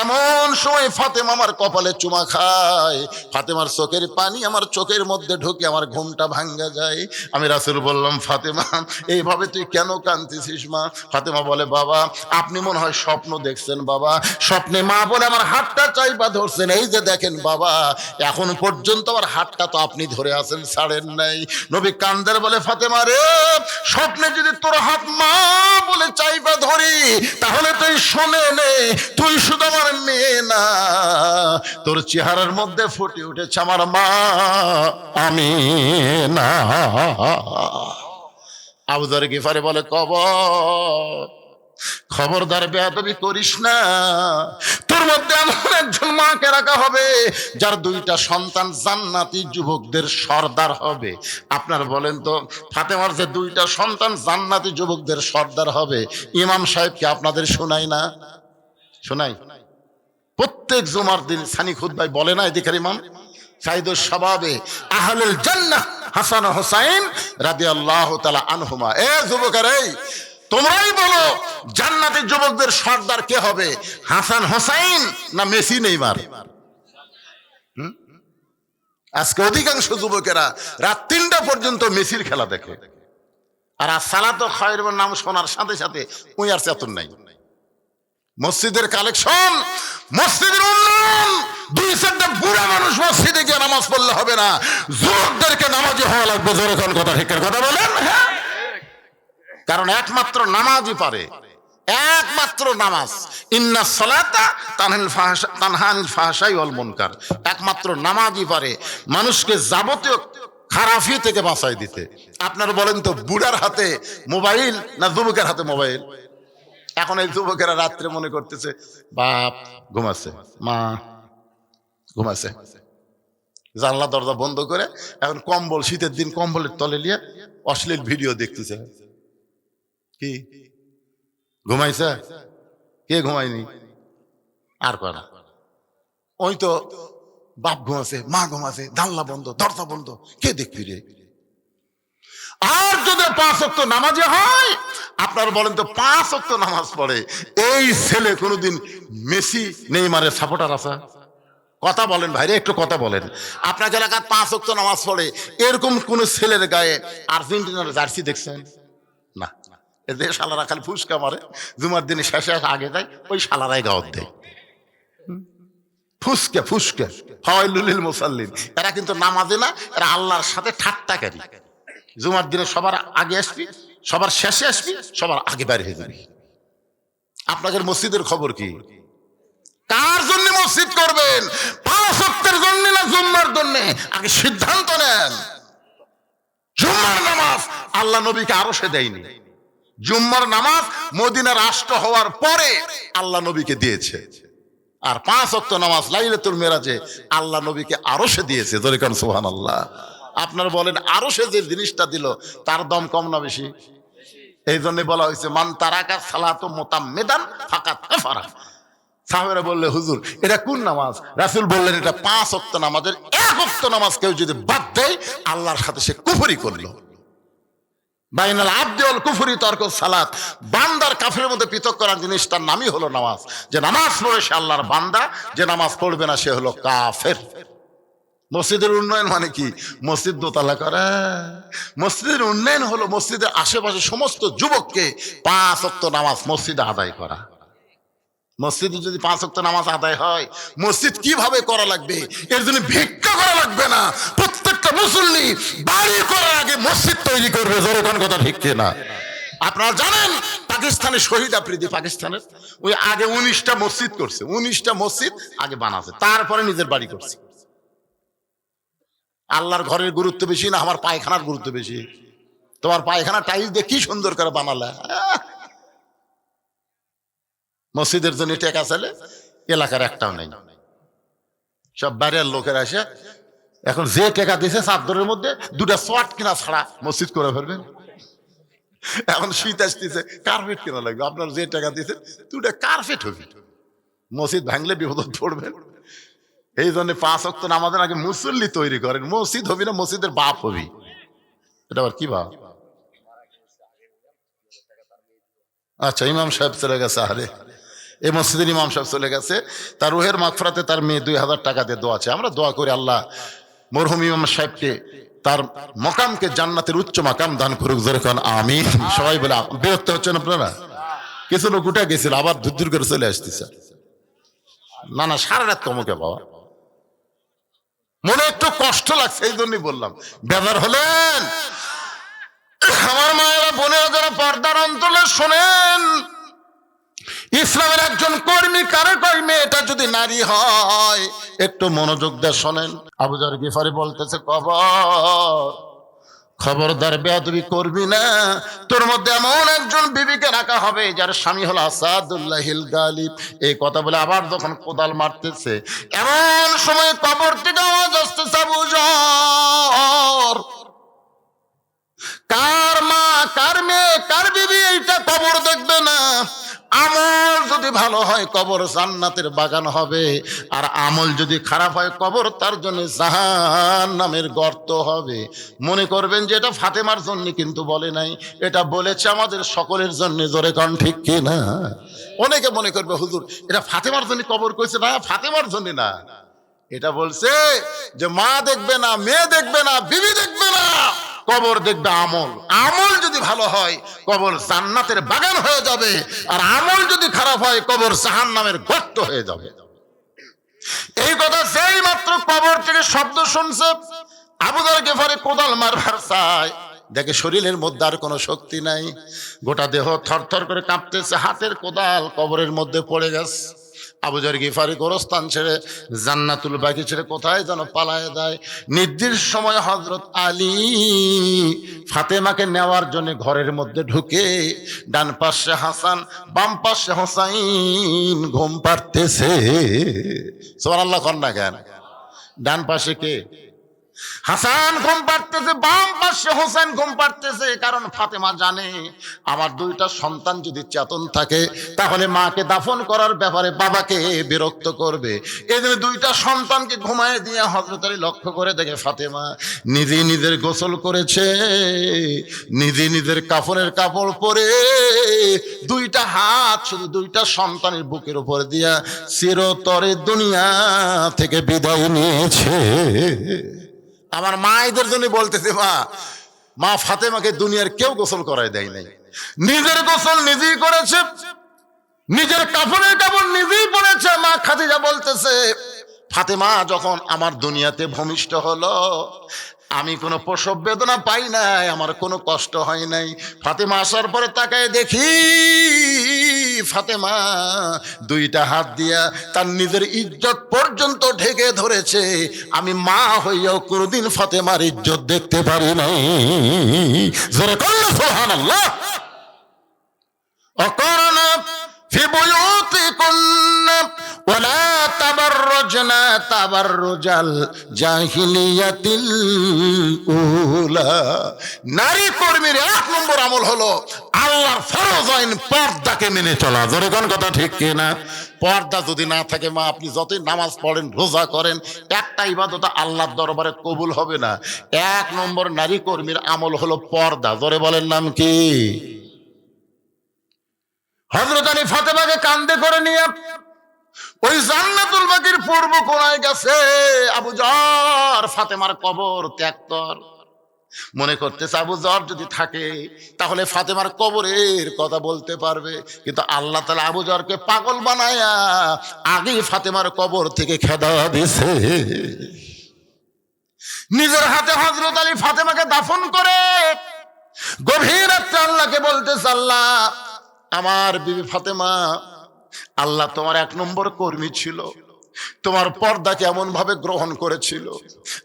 S1: এমন সময় ফাতেমা আমার কপালে চুমা খায়, ফাতেমার চোখের পানি আমার চোখের মধ্যে ঢুকে আমার ঘুমটা ভাঙ্গা যায়। আমি রাসূল বললাম, ফাতেমা, এইভাবে তুই কেন কাঁদতেছিস মা? ফাতেমা বলে, বাবা, আপনি মনে হয় স্বপ্ন দেখছেন বাবা, স্বপ্নে মা বলে আমার হাতটা চাইপা ধরছেন, এই যে দেখেন বাবা, এখন পর্যন্ত আমার হাতটা তো আপনি ধরে আছেন, ছাড়েন নাই। নবী কান্দের বলে, ফাতেমা রে, স্বপ্নে যদি তোর হাত মা বলে চাইপা ধরি তাহলে তুই শুনে নে, তুই শুধু আমার মেয়ে না, তোর চেহারার মধ্যে ফুটে উঠেছে আমার মা আমিনা। আবু যর গিফারি বলে, খবরদার বেয়াদবি করিস না, তোর মধ্যে এমন একজন মাকে রাখা হবে যার দুইটা সন্তান জান্নাতি যুবকদের সর্দার হবে। আপনার বলেন তো, ফাতেমার যে দুইটা সন্তান জান্নাতি যুবকদের সর্দার হবে, ইমাম সাহেবকে আপনাদের শোনাই না? শোনাই? প্রত্যেক জুমার দিন সানি খুতবায় বলে না এদিকের ইমাম, সাইদুস শাবাবে আহলুল জান্নাহ হাসান ও হুসাইন রাদিয়াল্লাহু তাআলা আনহুমা। এ যুবকেরা, এই তোমরাই বলো জান্নাতি যুবকদের সর্দার কে হবে, হাসান হোসাইন না মেসি নেইমার? আজকে অধিকাংশ যুবকেরা রাত 3টা পর্যন্ত মেসির খেলা দেখে, আর সালাতো খায়রুন নাম শোনার সাথে সাথে উই আর চেতন নাই। মসজিদের কালেকশন, মসজিদের উন্নয়ন, 2-4টা বুড়া মানুষ মসজিদে গিয়ে নামাজ পড়লে হবে না, যুবকদেরকে নামাজি হওয়া লাগবে। জোরে কোন কথা, ঠিক কথা বলেন? হ্যাঁ, কারণ একমাত্র নামাজই পারে, একমাত্র নামাজ। ইন্না সালাতা তানহা আনিল ফাহশাই ওয়াল মুনকার, একমাত্র নামাজই পারে মানুষকে যাবতীয় খারাপি থেকে বাঁচাই দিতে। আপনারা বলেন তো, বুড়ার হাতে মোবাইল না যুবকের হাতে মোবাইল? এখন এই যুবকেরা রাত্রে মনে করতেছে বাপ ঘুমাচ্ছে, মা ঘুমাচ্ছে, জানলা দরজা বন্ধ করে এখন কম্বল, শীতের দিন কম্বলের তলে নিয়ে অশ্লীল ভিডিও দেখতেছে। কি ঘুমাইছে? কে ঘুমায়নি? আর করা ওই তো বাপ ঘুমাছে, মা ঘুমাছে, জানলা বন্ধ, দরজা বন্ধ, কে দেখবি রে? আর যদি 5 ওয়াক্ত নামাজে হয়, আপনারা বলেন তো 5 ওয়াক্ত নামাজ পড়ে এই ছেলে কোনোদিন মেসি নেইমারের সাপোর্টার আছে? কথা বলেন ভাইরে, একটু কথা বলেন। আপনার এলাকার 5 ওয়াক্ত নামাজ পড়ে এরকম কোন ছেলের গায়ে আর্জেন্টিনার জার্সি দেখছেন? না। এদের শালারা খালি ফুসকা মারে, জুমার দিনে শেষে আগে যায়, ওই শালারাই গাওয়াত দেয়। ফুসকে ফুসকে ফাওয়াইলুল মুসাল্লিন, এরা কিন্তু নামাজে না, এরা আল্লাহর সাথে ঠাট্টাকারী। জুমার দিনে সবার আগে আসবি, সবার শেষে আসবি, সবার আগে বাইরে হয়ে যাবি। আপনাদের মসজিদের খবর কি? কার জন্য মসজিদ করবেন? 5 ওয়াক্তের জন্য না জুম্মার জন্য? আগে সিদ্ধান্ত নেন। জুম্মার নামাজ আল্লাহ নবীকে আরশে দেয়নি। জুম্মার নামাজ মদিনা রাষ্ট্র হওয়ার পরে আল্লাহ নবীকে দিয়েছে। আর 5 ওয়াক্ত নামাজ লাইলাতুল মেরাজে আল্লাহ নবীকে আরশে দিয়েছে। ধরে কারণ সুবহানাল্লাহ। আপনারা বলেন আরশে যে জিনিসটা দিল তার দাম কম না বেশি? এই জন্য বলা হয়েছে মান তারাকা সালাতু মুতাম্মিদান ফাকাত কাফারা। সাহাবারা বললে হুজুর এটা কোন নামাজ? রাসূল বললেন এটা 5 ওয়াক্ত নামাজের 1 ওয়াক্ত নামাজ কেউ যদি বাদ দেয় আল্লাহর সাথে সে কুফরি করলো। বাইনাল আবদি ওয়াল কুফরি তারকুস সালাত, বান্দার কাফেরের মধ্যে পৃথক করার জিনিসটার নামই হলো নামাজ। যে নামাজ পড়ে সে আল্লাহর বান্দা, যে নামাজ পড়বে না সে হলো কাফের। মসজিদের উন্নয়ন মানে কি? মসজিদ দোতলা করা? মসজিদের উন্নয়ন হলো মসজিদের আশেপাশে সমস্ত যুবককে 5 ওয়াক্ত নামাজ মসজিদে আদায় করা। মসজিদে যদি 5 ওয়াক্ত নামাজ আদায় হয়, মসজিদ কিভাবে করা লাগবে এর জন্য ভিক্ষা করা লাগবে না। প্রত্যেকটা মুসল্লি বাড়ি করার আগে মসজিদ তৈরি করবে। জোরে কোন কথা ঠিক কিনা? আপনারা জানেন পাকিস্তানের শহীদ আফ্রিদি, পাকিস্তানের ওই আগে 19টা মসজিদ করছে, 19টা মসজিদ আগে বানাছে, তারপরে নিজের বাড়ি করছে। আল্লাহর ঘরের গুরুত্ব বেশি না আমার পায়খানার গুরুত্ব বেশি? তোমার পায়খানা টাইলস দিয়ে কি সুন্দর করে বানালে। মসজিদের জন্য টাকা চাইলে এলাকার একটাও নেই, সব বাইরের লোকের আসে। এখন যে টাকা দিয়েছে চাদরের মধ্যে 2টা শর্ট কিনা ছাড়া মসজিদ করে ফেলবেন। এখন শীত আসতেছে, কার্পেট কিনা লাগবে। আপনার যে টাকা দিয়েছে 2টা কার্পেট হবে, মসজিদ ভাঙলে বিপদ পড়বেন। এই জন্য 5 ওয়াক্ত নামাজের আগে মুসল্লি তৈরি করেন। মসজিদ হবি না, মসজিদের বাপ হবি। এটা আবার কি বাপ? আচ্ছা, ইমাম সাহেব চলে গেছে। আরে এই মসজিদের ইমাম সাহেব চলে গেছে, তার রুহের মাগফিরাতে তার মেয়ে 2000 টাকা দিয়ে দোয়া আছে। আমরা দোয়া করি আল্লাহ মরহুম ইমাম সাহেবকে, তার মকামকে জান্নাতের উচ্চ মাকাম দান করুক। যেরকম আমিন। সবাই বলে বিরক্ত হচ্ছেন আপনারা? কিছু লোক উঠে গেছিল, আবার দূর করে চলে আসতেছে। না না, সারা রাত কমকে বাবা, মনে একটু কষ্ট লাগছে, এই জন্যই বললাম। বেজার হলেন আমার মায়েরা, বোনেরা, যারা পর্দার অন্তরে শোনেন, ইসলামের একজন কর্মী কারে কয় মেয়েটা যদি নারী হয় একটু মনোযোগ দিয়ে শোনেন। আবু যর গিফারি বলতেছে খবরদার বেয়াদবি করবি না, তোর মধ্যে এমন একজন বিবিকে রাখা হবে যার স্বামী হলো আসাদুল্লাহিল গালিব। এই কথা বলে আবার যখন কোদাল মারতেছে এমন সময় কবর থেকে আওয়াজ আসতেছে, আবু যর কার মা, কার মেয়ে, কার বিবি এইটা কবর দেখবে না। আমল যদি ভালো হয় কবর জান্নাতের বাগান হবে, আর আমল যদি খারাপ হয় কবর তার জন্য জাহান্নামের গর্ত হবে। মনে করবেন যে এটা ফাতেমার জন্য, কিন্তু বলে নাই, এটা বলেছে আমাদের সকলের জন্য। জোরে কোন ঠিক কি না? অনেকে মনে করবে হুজুর এটা ফাতেমার জন্য কবর কইছে। না, ফাতেমার জন্য না, এটা বলছে যে মা দেখবে না, মেয়ে দেখবে না, বিবি দেখবে না, কবর দেখবে আমল। আমল যদি ভালো হয় কবর জান্নাতের বাগান হয়ে যাবে, আর আমল যদি খারাপ হয় কবর জাহান্নামের গর্ত হয়ে যাবে। এই কথা সেই মাত্র কবর থেকে শব্দ শুনছে, আবু যর গিফারি কোদাল মারবার চায়, দেখে শরীরের মধ্যে আর কোনো শক্তি নাই, গোটা দেহ থরথর করে কাঁপতেছে, হাতের কোদাল কবরের মধ্যে পড়ে গেছে। আবু যর গিফারি গোরস্থান ছেড়ে জান্নাতুল বাকি ছেড়ে কোথায় যেন পালায় যায়। নির্দিষ্ট সময় হযরত আলী ফাতেমাকে নেওয়ার জন্য ঘরের মধ্যে ঢুকে, ডান পাশে হাসান বাম পাশে হোসাইন ঘুম পাড়তেছে। সুবহানাল্লাহ কন না কেন? ডান পাশে কে? হাসান ঘুম পাড়তেছে, বাম পাশে হোসেন ঘুম পাড়তেছে। কারণ ফাতেমা জানে আমার দুইটা সন্তান যদি চেতন থাকে তাহলে মাকে দাফন করার ব্যাপারে বাবাকে বিরক্ত করবে। এই জন্য দুইটা সন্তানকে ঘুমায় দিয়ে হযরত আলী লক্ষ্য করে দেখে ফাতেমা নিজে নিজের গোসল করেছে, নিজে নিজের কাফনের কাপড় পরে দুইটা হাত শুধু দুইটা সন্তানের বুকের উপর দিয়া চিরতরে দুনিয়া থেকে বিদায় নিয়েছে। আমার মায়েদের জন্য বলতেছে, মা ফাতেমাকে দুনিয়ার কেউ গোসল করায় দেয় নাই, নিজের গোসল নিজেই করেছে, নিজের কাফনের কাপড় নিজেই পরেছে। মা খাদিজা বলতেছে, ফাতেমা যখন আমার দুনিয়াতে ভূমিষ্ঠ হলো আমি কোনো প্রসব বেদনা পাই নাই, আমার কোনো কষ্ট হয় নাই। ফাতেমা আসার পরে তাকায় দেখি ফাতেমা দুইটা হাত দিয়া তার নিজের ইজ্জত পর্যন্ত ঢেকে ধরেছে। আমি মা হইয়াও কোনোদিন ফাতেমার ইজ্জত দেখতে পারি নাই। জোরে বলো সুবহানাল্লাহ। অকরনা ফি বুয়ুতিকুন্না ওয়ালা তাবাররুজনা তাবাররুজাল জাহিলিয়াতিল উলা। নারী কর্মীর এক নম্বর আমল হলো আল্লাহর ফরজ আইন পর্দাকে মেনে চলা। জোরে কোন কথা ঠিক কি না? পর্দা যদি না থাকে মা আপনি যতই নামাজ পড়েন রোজা করেন একটা ইবাদত আল্লাহর দরবারে কবুল হবে না। এক নম্বর নারী কর্মীর আমল হলো পর্দা। জোরে বলেন নাম কি? হযরত আলী ফাতেমাকে কাঁধে করে নিয়ে ওই জান্নাতুল বাকির পূর্ব কোণায় গেছে। আবু যর ফাতেমার কবর ত্যাগ কর। মনে করতেছে আবু যর যদি থাকে তাহলে ফাতেমার কবরের কথা বলতে পারবে, কিন্তু আল্লাহ তাআলা আবু যরকে পাগল বানায়া আগেই ফাতেমার কবর থেকে খেদা দিয়েছে। নিজের হাতে হযরত আলী ফাতেমাকে দাফন করে গভীর রাতে আল্লাহকে বলতেছে, আল্লাহ আমার বিবি ফাতেমা, আল্লাহ তোমার এক নম্বর কর্মী ছিল, তোমার পর্দাকে এমন ভাবে গ্রহণ করেছিল,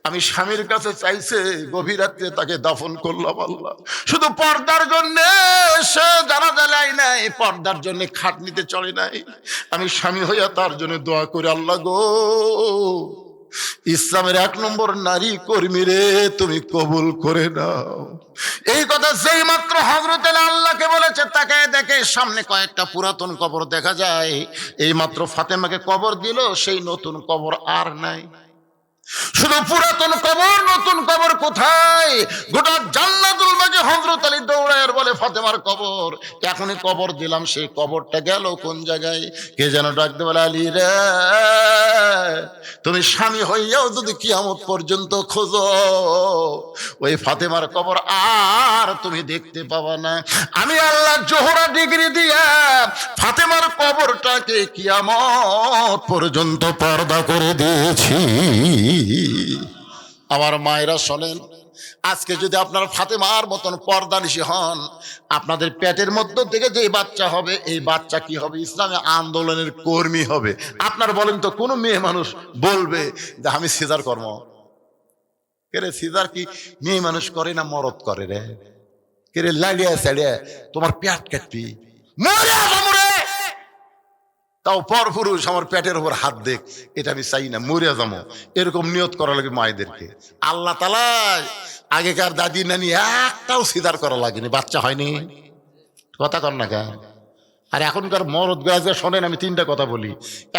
S1: আমি স্বামীর কাছে চাইছে গভীর রাতে তাকে দাফন করলাম। আল্লাহ শুধু পর্দার জন্য সে জানাজা দেয় নাই, পর্দার জন্য খাটনিতে চলে নাই, আমি স্বামী হইয়া তার জন্য দোয়া করি, আল্লাহ গো ইসলামের এক নম্বর নারী কর্মী রে তুমি কবুল করে নাও। এই কথা যেই মাত্র হযরত আলী আল্লাহকে বলেছে তাকে দেখে সামনে কয়েকটা পুরাতন কবর দেখা যায়। এই মাত্র ফাতেমাকে কবর দিল, সেই নতুন কবর আর নাই, শুধু পুরাতন কবর। নতুন কবর কোথায়? গোটা জান্নাতুল বাকি হযরত আলী দৌড়ায় বলে ফাতেমার কবর এখনই কবর দিলাম, সেই কবরটা গেল কোন জায়গায়? কে যেন ডাকতে বলে, আলী রে তুমি স্বামী হইয়াও যদি কিয়ামত পর্যন্ত খোঁজো ওই ফাতেমার কবর আর তুমি দেখতে পাবা না। আমি আল্লাহ জোহরা ডিগ্রি দিয়া ফাতেমার কবরটাকে কিয়ামত পর্যন্ত পর্দা করে দিয়েছি। আমার মায়েরা শোনেন, আজকে যদি আপনার ফাতেমার মতন পর্দানিশী হন, আপনাদের পেটের মধ্য থেকে যে বাচ্চা হবে এই বাচ্চা কি হবে? ইসলামী আন্দোলনের কর্মী হবে। আপনার বলেন তো কোন মেয়ে মানুষ বলবে যে আমি সিজার কর্ম কে? সিজার কি মেয়ে মানুষ করে না মরদ করে রে? কে রে লাড়িয়া সাড়িয়া তোমার পেট কাটবি, তাও পর পুরুষ আমার পেটের উপর হাত দেখ, এটা আমি চাই না, মরিয়া যাবো, এরকম নিয়ত করা লাগে মায়েদেরকে। আল্লাহ তাআলা আগেকার দাদি নানি একটাও সিজার করা লাগেনি, বাচ্চা হয়নি। কথা কর না কেন? আর এখনকার মরদ গায়ে শোনেন, আমি তিনটা কথা বলি।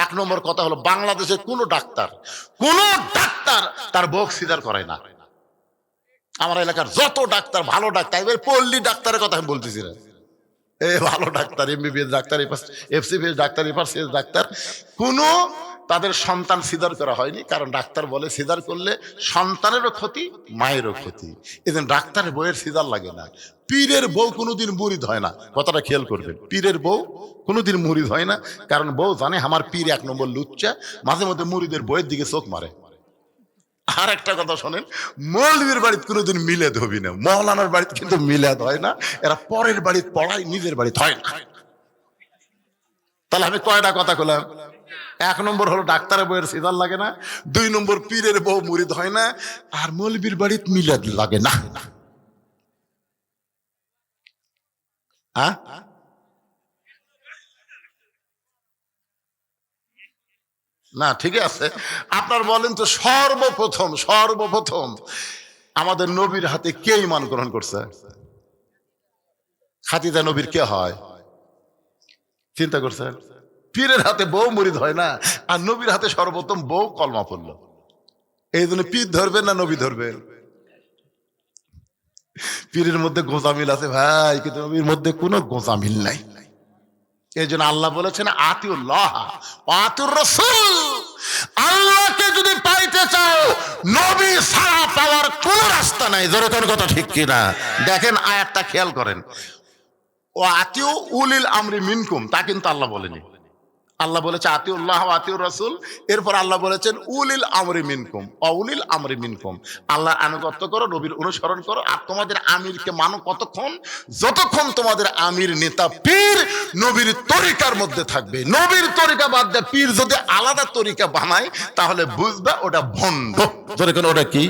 S1: এক নম্বর কথা হলো বাংলাদেশের কোনো ডাক্তার তার বউ সিজার করায় না। আমার এলাকার যত ডাক্তার ভালো ডাক্তার, এবার পল্লী ডাক্তারের কথা আমি বলতেছি না, ভালো doctor, MBBS doctor, FCBS doctor, FRCS doctor, কোনো তাদের সন্তান সিজার করা হয়নি। কারণ ডাক্তার বলে সিজার করলে সন্তানেরও ক্ষতি, মায়েরও ক্ষতি। এদিন ডাক্তারের বউয়ের সিজার লাগে না। পীরের বউ কোনোদিন মুরিদ হয় না, কথাটা খেয়াল করবেন। পীরের বউ কোনোদিন মুরিদ হয় না, কারণ বউ জানে আমার পীর এক নম্বর লুচ্চা, মাঝে মধ্যে মুরিদের বইয়ের দিকে চোখ মারে। আর একটা কথা শোনেন, মৌলবীর বাড়িতে কোনোদিন মিলাদ হবি না, মৌলানার বাড়িতে কিন্তু মিলাদ হয় না, এরা পরের বাড়িতে পড়ায়, নিজের বাড়িতে হয় না। তাহলে আমি কয়টা কথা বললাম? এক নম্বর হলো ডাক্তারের বউয়ের সিজার লাগে না, 2 নম্বর পীরের বউ মুরিদ হয় না, আর মৌলবীর বাড়িতে মিলাদ লাগে না। না ঠিক আছে, আপনার বলেন তো সর্বপ্রথম আমাদের নবীর হাতে কে ঈমান গ্রহণ করছে? খাদিজা নবীর কে হয়? চিন্তা করছেন? পীরের হাতে বউ মুরিদ হয় না, আর নবীর হাতে সর্বপ্রথম বউ কলমা পড়লো। এই জন্য পীর ধরবেন না নবী ধরবেন? পীরের মধ্যে গোঁজামিল আছে ভাই, কিন্তু নবীর মধ্যে কোনো গোঁজামিল নাই। এই জন্য আল্লাহ বলেছেন আতিউল্লাহ আতিউর রাসূল। আল্লাহকে যদি পাইতে চাও নবী ছাড়া পাওয়ার কোনো রাস্তা নাই। জোরে কোন কথা ঠিক কিনা? দেখেন আয়াতটা খেয়াল করেন, ও আতিউ উলিল আমরি মিনকুম, তা কিন্তু আল্লাহ বলেনি। আল্লাহ বলেছে আতিউল্লাহ আতিউর রাসূল, এরপর আল্লাহ বলেছেন উলিল আমরি মিনকুম, অউলিল আমরি মিনকুম। আল্লাহর আনুগত্য করো, নবীর অনুসরণ করো, আর তোমাদের আমিরকে মানো কতক্ষণ? যতক্ষণ তোমাদের আমির নেতা পীর নবীর তরিকার মধ্যে থাকবে। নবীর তরিকা বাদ দিয়ে পীর যদি আলাদা তরিকা বানায় তাহলে বুঝবা ওটা ভণ্ড। জোরে কোন ওটা কি?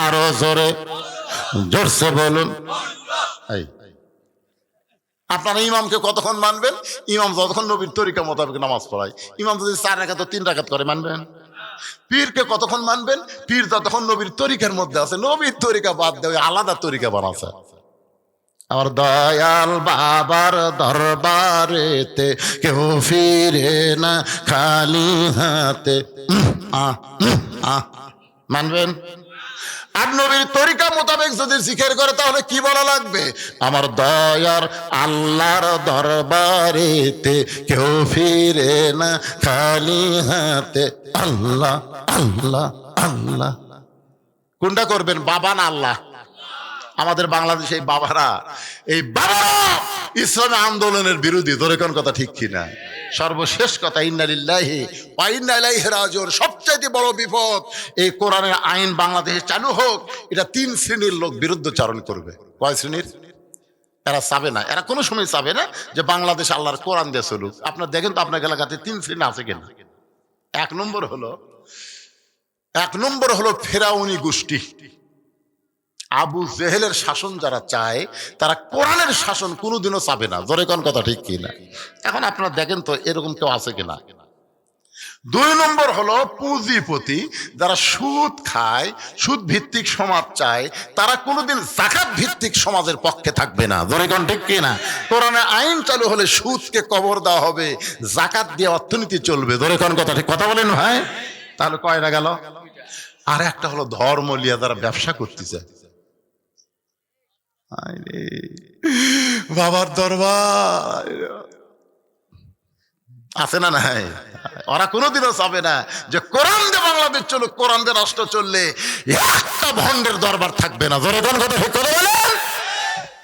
S1: আরো জোরে জোরসে বলুন। আপনারা ইমামকে কতক্ষণ মানবেন? ইমাম যতক্ষণ নবীর তরিকা মোতাবেক নামাজ পড়ায়। ইমাম যদি 4 রাকাত 3 রাকাত করে মানবেন? পীরকে কতক্ষণ মানবেন? পীর যতক্ষণ নবীর তরিকার মধ্যে আছে। নবীর তরিকা বাদ দিয়ে আলাদা তরিকা বানাচ্ছে। আমার দয়াল বাবার দরবারেতে কেউ ফিরে না খালি হাতে। মানবেন? আর নবীর তরিকা মোতাবেক যদি জিকির করে তাহলে কি বলা লাগবে? আমার দয়ার আল্লাহর দরবারেতে কেউ ফিরে না খালি হাতে। আল্লাহ আল্লাহ আল্লাহ। কোনটা করবেন, বাবা না আল্লাহ? আমাদের বাংলাদেশে এই বাবারা ইসলামী আন্দোলনের বিরোধী। ধরে কোন কথা ঠিক কিনা? সর্বশেষ কথা, ইন্না লিল্লাহি ওয়া ইন্না ইলাইহি রাজিউন। সবচেয়ে বড় বিপদ, এই কোরআনের আইন বাংলাদেশে চালু হোক, এটা 3 শ্রেণীর লোক বিরুদ্ধচারণ করবে। কয় শ্রেণীর? এরা চাবে না, এরা কোনো সময় চাবে না যে বাংলাদেশ আল্লাহর কোরআন দিয়ে চলুক। আপনার দেখেন তো আপনার এলাকাতে 3 শ্রেণী আছে কিনা। এক নম্বর হলো ফেরাউনি গোষ্ঠী। আবু জেহেলের শাসন যারা চায় তারা কোরআনের শাসন কোনোদিনও চাবে না। জোরে কোন কথা ঠিক কিনা? এখন আপনারা দেখেন তো এরকম কেউ আছে কিনা। 2 নম্বর হলো পুঁজিপতি, যারা সুদ খায়, সুদ ভিত্তিক সমাজ চায়, তারা কোনোদিন যাকাত ভিত্তিক সমাজের পক্ষে থাকবে না। জোরে কোন ঠিক কিনা? কোরআনে আইন চালু হলে সুদকে কবর দেওয়া হবে, যাকাত দিয়ে অর্থনীতি চলবে। জোরে কোন কথা ঠিক? কথা বলেন ভাই। তাহলে কয়টা গেল? আর একটা হলো ধর্ম লিয়া যারা ব্যবসা করতেছে। বাবার দরবার আছে না নাই? ওরা কোনোদিনও চাবে না যে কোরআন দিয়ে বাংলাদেশ চলুক, কোরআন দিয়ে রাষ্ট্র চললে একটা ভণ্ডের দরবার থাকবে না। জোরে কোন কথা ঠিক করে বলেন।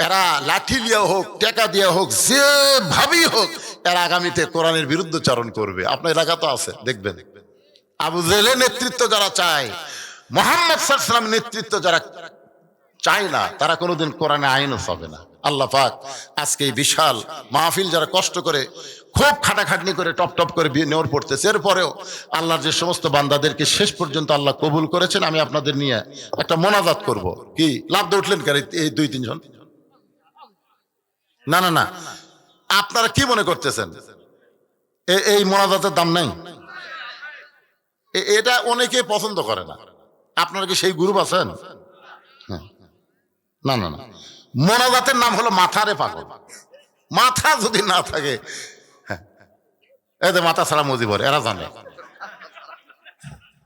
S1: এরা লাঠি দিয়ে হোক, টাকা দিয়ে হোক, যেভাবেই হোক, এরা আগামীতে কোরআনের বিরুদ্ধচারণ করবে। আপনার এলাকা তো আছে, দেখবেন। আবু জেহেলের নেতৃত্ব যারা চায়, মুহাম্মদ সাল্লাল্লাহু আলাইহি ওয়াসাল্লাম নেতৃত্ব যারা চায় না, তারা কোনোদিন কোরআনে আইনও পাবে না। আল্লাহ পাক আজকে এই বিশাল মাহফিল যারা কষ্ট করে খুব খাটাখাটনি করে টপ করে নেওয়ার পড়তেছে, এরপরেও আল্লাহর যে সমস্ত বান্দাদেরকে শেষ পর্যন্ত আল্লাহ কবুল করেছেন, আমি আপনাদের নিয়ে একটা মোনাজাত করব। কি লাভ দিয়ে উঠলেন কারে এই 2-3 জন? না না না, আপনারা কি মনে করতেছেন এই মোনাজাতের দাম নাই? এটা অনেকে পছন্দ করে না। আপনারা কি সেই গ্রুপ আছেন? না না না, মোনাজাতের নাম হলো মাথারে পাগল। মাথা যদি না থাকে, এদের মাথা ছাড়া মজিবর, এরা জানে।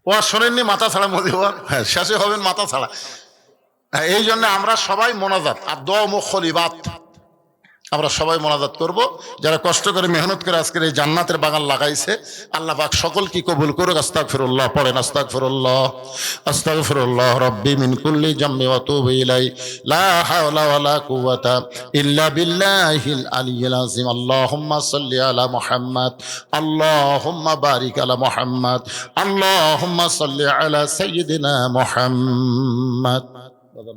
S1: ও শোনেননি মাথা ছাড়া মজিবর? হ্যাঁ, শেষে হবেন মাথা ছাড়া। এই জন্য আমরা সবাই মোনাজাত আর দোয়া মুখলিবাত, আমরা সবাই মোনাজাত করব। যারা কষ্ট করে মেহনত করে আজকের এই জান্নাতের বাগান লাগাইছে, আল্লাহ পাক সকলকে কবুল করুক। আস্তাগফিরুল্লাহ পড়েন, আস্তাগফিরুল্লাহ আস্তাগফিরুল্লাহ রাব্বি মিন কুল্লি জামমি ওয়া তুবু ইলাই, লা হাওলা ওয়ালা কুওয়াতা ইল্লা বিল্লাহিল আলিয়্যিল আযীম। আল্লাহুম্মা সাল্লি আলা মুহাম্মাদ, আল্লাহুম্মা বারিক আলা মুহাম্মাদ, আল্লাহুম্মা সাল্লি আলা সাইয়্যিদিনা মুহাম্মাদ।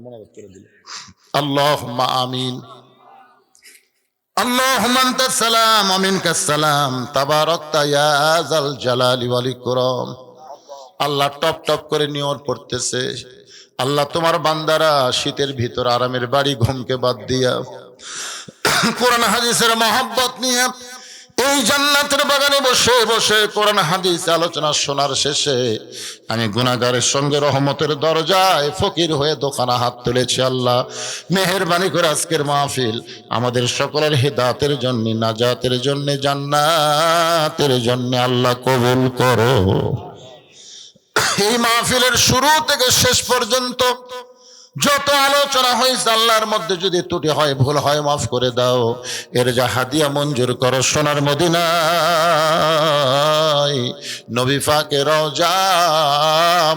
S1: মোনাজাত করে দিল। আল্লাহুম্মা আমিন। আল্লাহুম্মা আনতাস সালাম ওয়া মিনকাস সালাম তাবারাকতা ইয়া যাল জালালি ওয়াল ইকরাম। আল্লাহ টপ টপ করে নিয়ত পড়তেছে, আল্লাহ তোমার বান্দারা শীতের ভিতর আরামের বাড়ি ঘুমকে বাদ দিয়া কোরআন হাদিসের মহব্বত নিয়ে এই জান্নাতের বাগানে বসে বসে কোরআন হাদিস আলোচনা শোনার শেষে আমি গুনাহগারের সঙ্গে রহমতের দরজায় ফকির হয়ে দোকানে হাত তুলেছি। আল্লাহ মেহেরবানি করে আজকের মাহফিল আমাদের সকলের হিদায়াতের জন্য, নাজাতের জন্য, জান্নাতের জন্য আল্লাহ কবুল করো। এই মাহফিলের শুরু থেকে শেষ পর্যন্ত যত আলোচনা হয়েছে আল্লাহর মধ্যে যদি ত্রুটি হয়, ভুল হয়, মাফ করে দাও। এর যা হাদিয়া মঞ্জুর করো সোনার মদিনায় নবী পাকের রওজা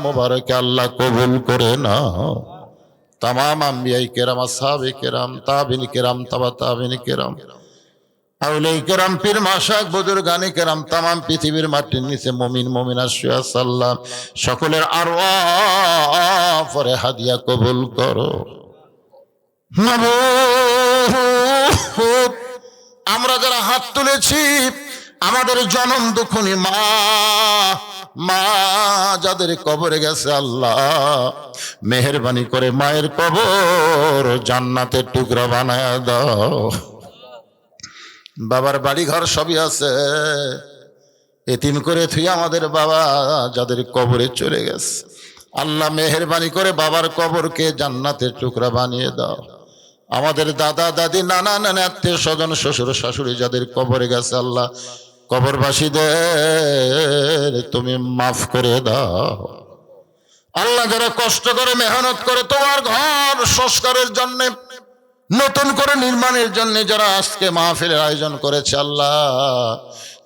S1: মুবারকে আল্লাহ কবুল করে নাও। তামাম আম্বিয়ায়ে কেরাম, আসহাবে কেরাম, তাবিঈন কেরাম, তাবা তাবিঈন কেরাম, আউলিয়ায়ে কেরাম, পীর মাশায়েখ, বুজুর্গানে কেরাম, তামাম পৃথিবীর মাটির নিচে মুমিন মুমিনাত শুয়ে আছে আল্লাহ সকলের আরওয়াহ পরে হাদিয়া কবুল করো। মাবুদ, আমরা যারা হাত তুলেছি আমাদের জনম দুঃখনী মা যাদের কবরে গেছে আল্লাহ মেহেরবানি করে মায়ের কবর জান্নাতের টুকরা বানায় দাও। বাবার বাড়ি ঘর সবই আছে, এতিম করে থুই আমাদের বাবা যাদের কবরে চলে গেছে আল্লাহ মেহেরবানি করে বাবার কবরকে জান্নাতের টুকরা বানিয়ে দাও। আমাদের দাদা দাদি, নানা নানা, আত্মীয় স্বজন, শ্বশুর শাশুড়ি যাদের কবরে গেছে আল্লাহ কবরবাসীদের তুমি মাফ করে দাও। আল্লাহ যারা কষ্ট করে মেহনত করে তোমার ঘর সংস্কারের জন্য, নতুন করে নির্মাণের জন্য যারা আজকে মাহফিলের আয়োজন করেছে আল্লাহ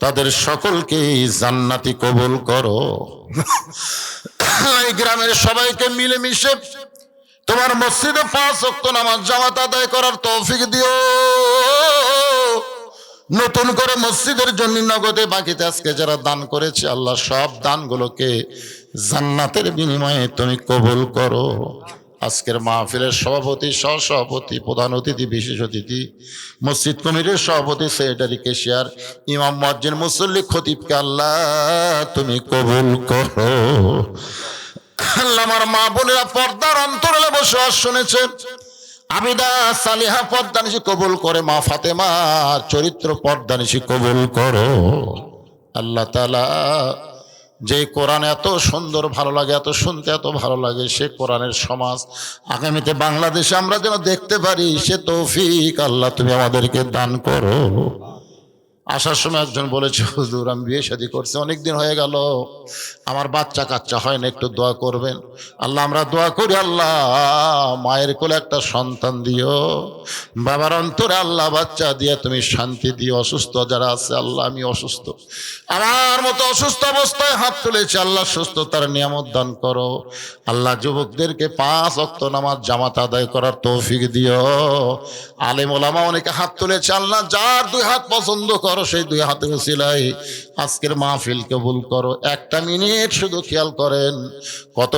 S1: তাদের সকলকে জান্নাতি কবুল করো। এই গ্রামের সবাইকে মিলেমিশে তোমার মসজিদে 5 ওয়াক্ত নামাজ জামাত আদায় করার তৌফিক দিও। নতুন করে মসজিদের জন্য নগদে বাকিতে আজকে যারা দান করেছে আল্লাহ সব দানগুলোকে জান্নাতের বিনিময়ে তুমি কবুল করো। আজকের মাহফিলের সভাপতি, সহসভাপতি, প্রধান অতিথি, বিশেষ অতিথি, মসজিদ কমিটির সভাপতি, সেক্রেটারি, কেশিয়ার, ইমাম, মুয়াজ্জিন, মুসল্লি, খতিবকে আল্লাহ তুমি কবুল করো। আল্লাহ আমার মা বোনেরা পর্দার অন্তরালে বসে শুনেছে, আবিদা সালিহা পর্দানিশি কবুল করে, মা ফাতেমার চরিত্র পর্দানিশি কবুল করো। আল্লাহ তাআলা যে কোরআন এত সুন্দর ভালো লাগে, এত শুনতে এত ভালো লাগে, সে কোরআনের সমাজ আগামীতে বাংলাদেশে আমরা যেন দেখতে পারি, সে তৌফিক আল্লাহ তুমি আমাদেরকে দান করো। আসার সময় একজন বলেছে, হুজুর আমি বিয়ে শাদী করছি, অনেকদিন হয়ে গেল, আমার বাচ্চা কাচ্চা হয় না, একটু দোয়া করবেন। আল্লাহ আমরা দোয়া করি, আল্লাহ মায়ের কোলে একটা সন্তান দিও, বাবার অন্তরে আল্লাহ বাচ্চা দিয়ে তুমি শান্তি দিও। অসুস্থ যারা আছে আল্লাহ, আমি অসুস্থ, আমার মতো অসুস্থ অবস্থায় হাত তুলেছি আল্লাহ সুস্থতার নিয়ামত দান করো। আল্লাহ যুবকদেরকে 5 ওয়াক্ত নামাজ জামাত আদায় করার তৌফিক দিও। আলেম ওলামা অনেকে হাত তুলেছে আল্লাহ, যার 2 হাত পছন্দ করো সেই 2 হাতের উসিলায় আজকের মাহফিল কবুল করো। 1 মিনিট শুধু খেয়াল করেন, কত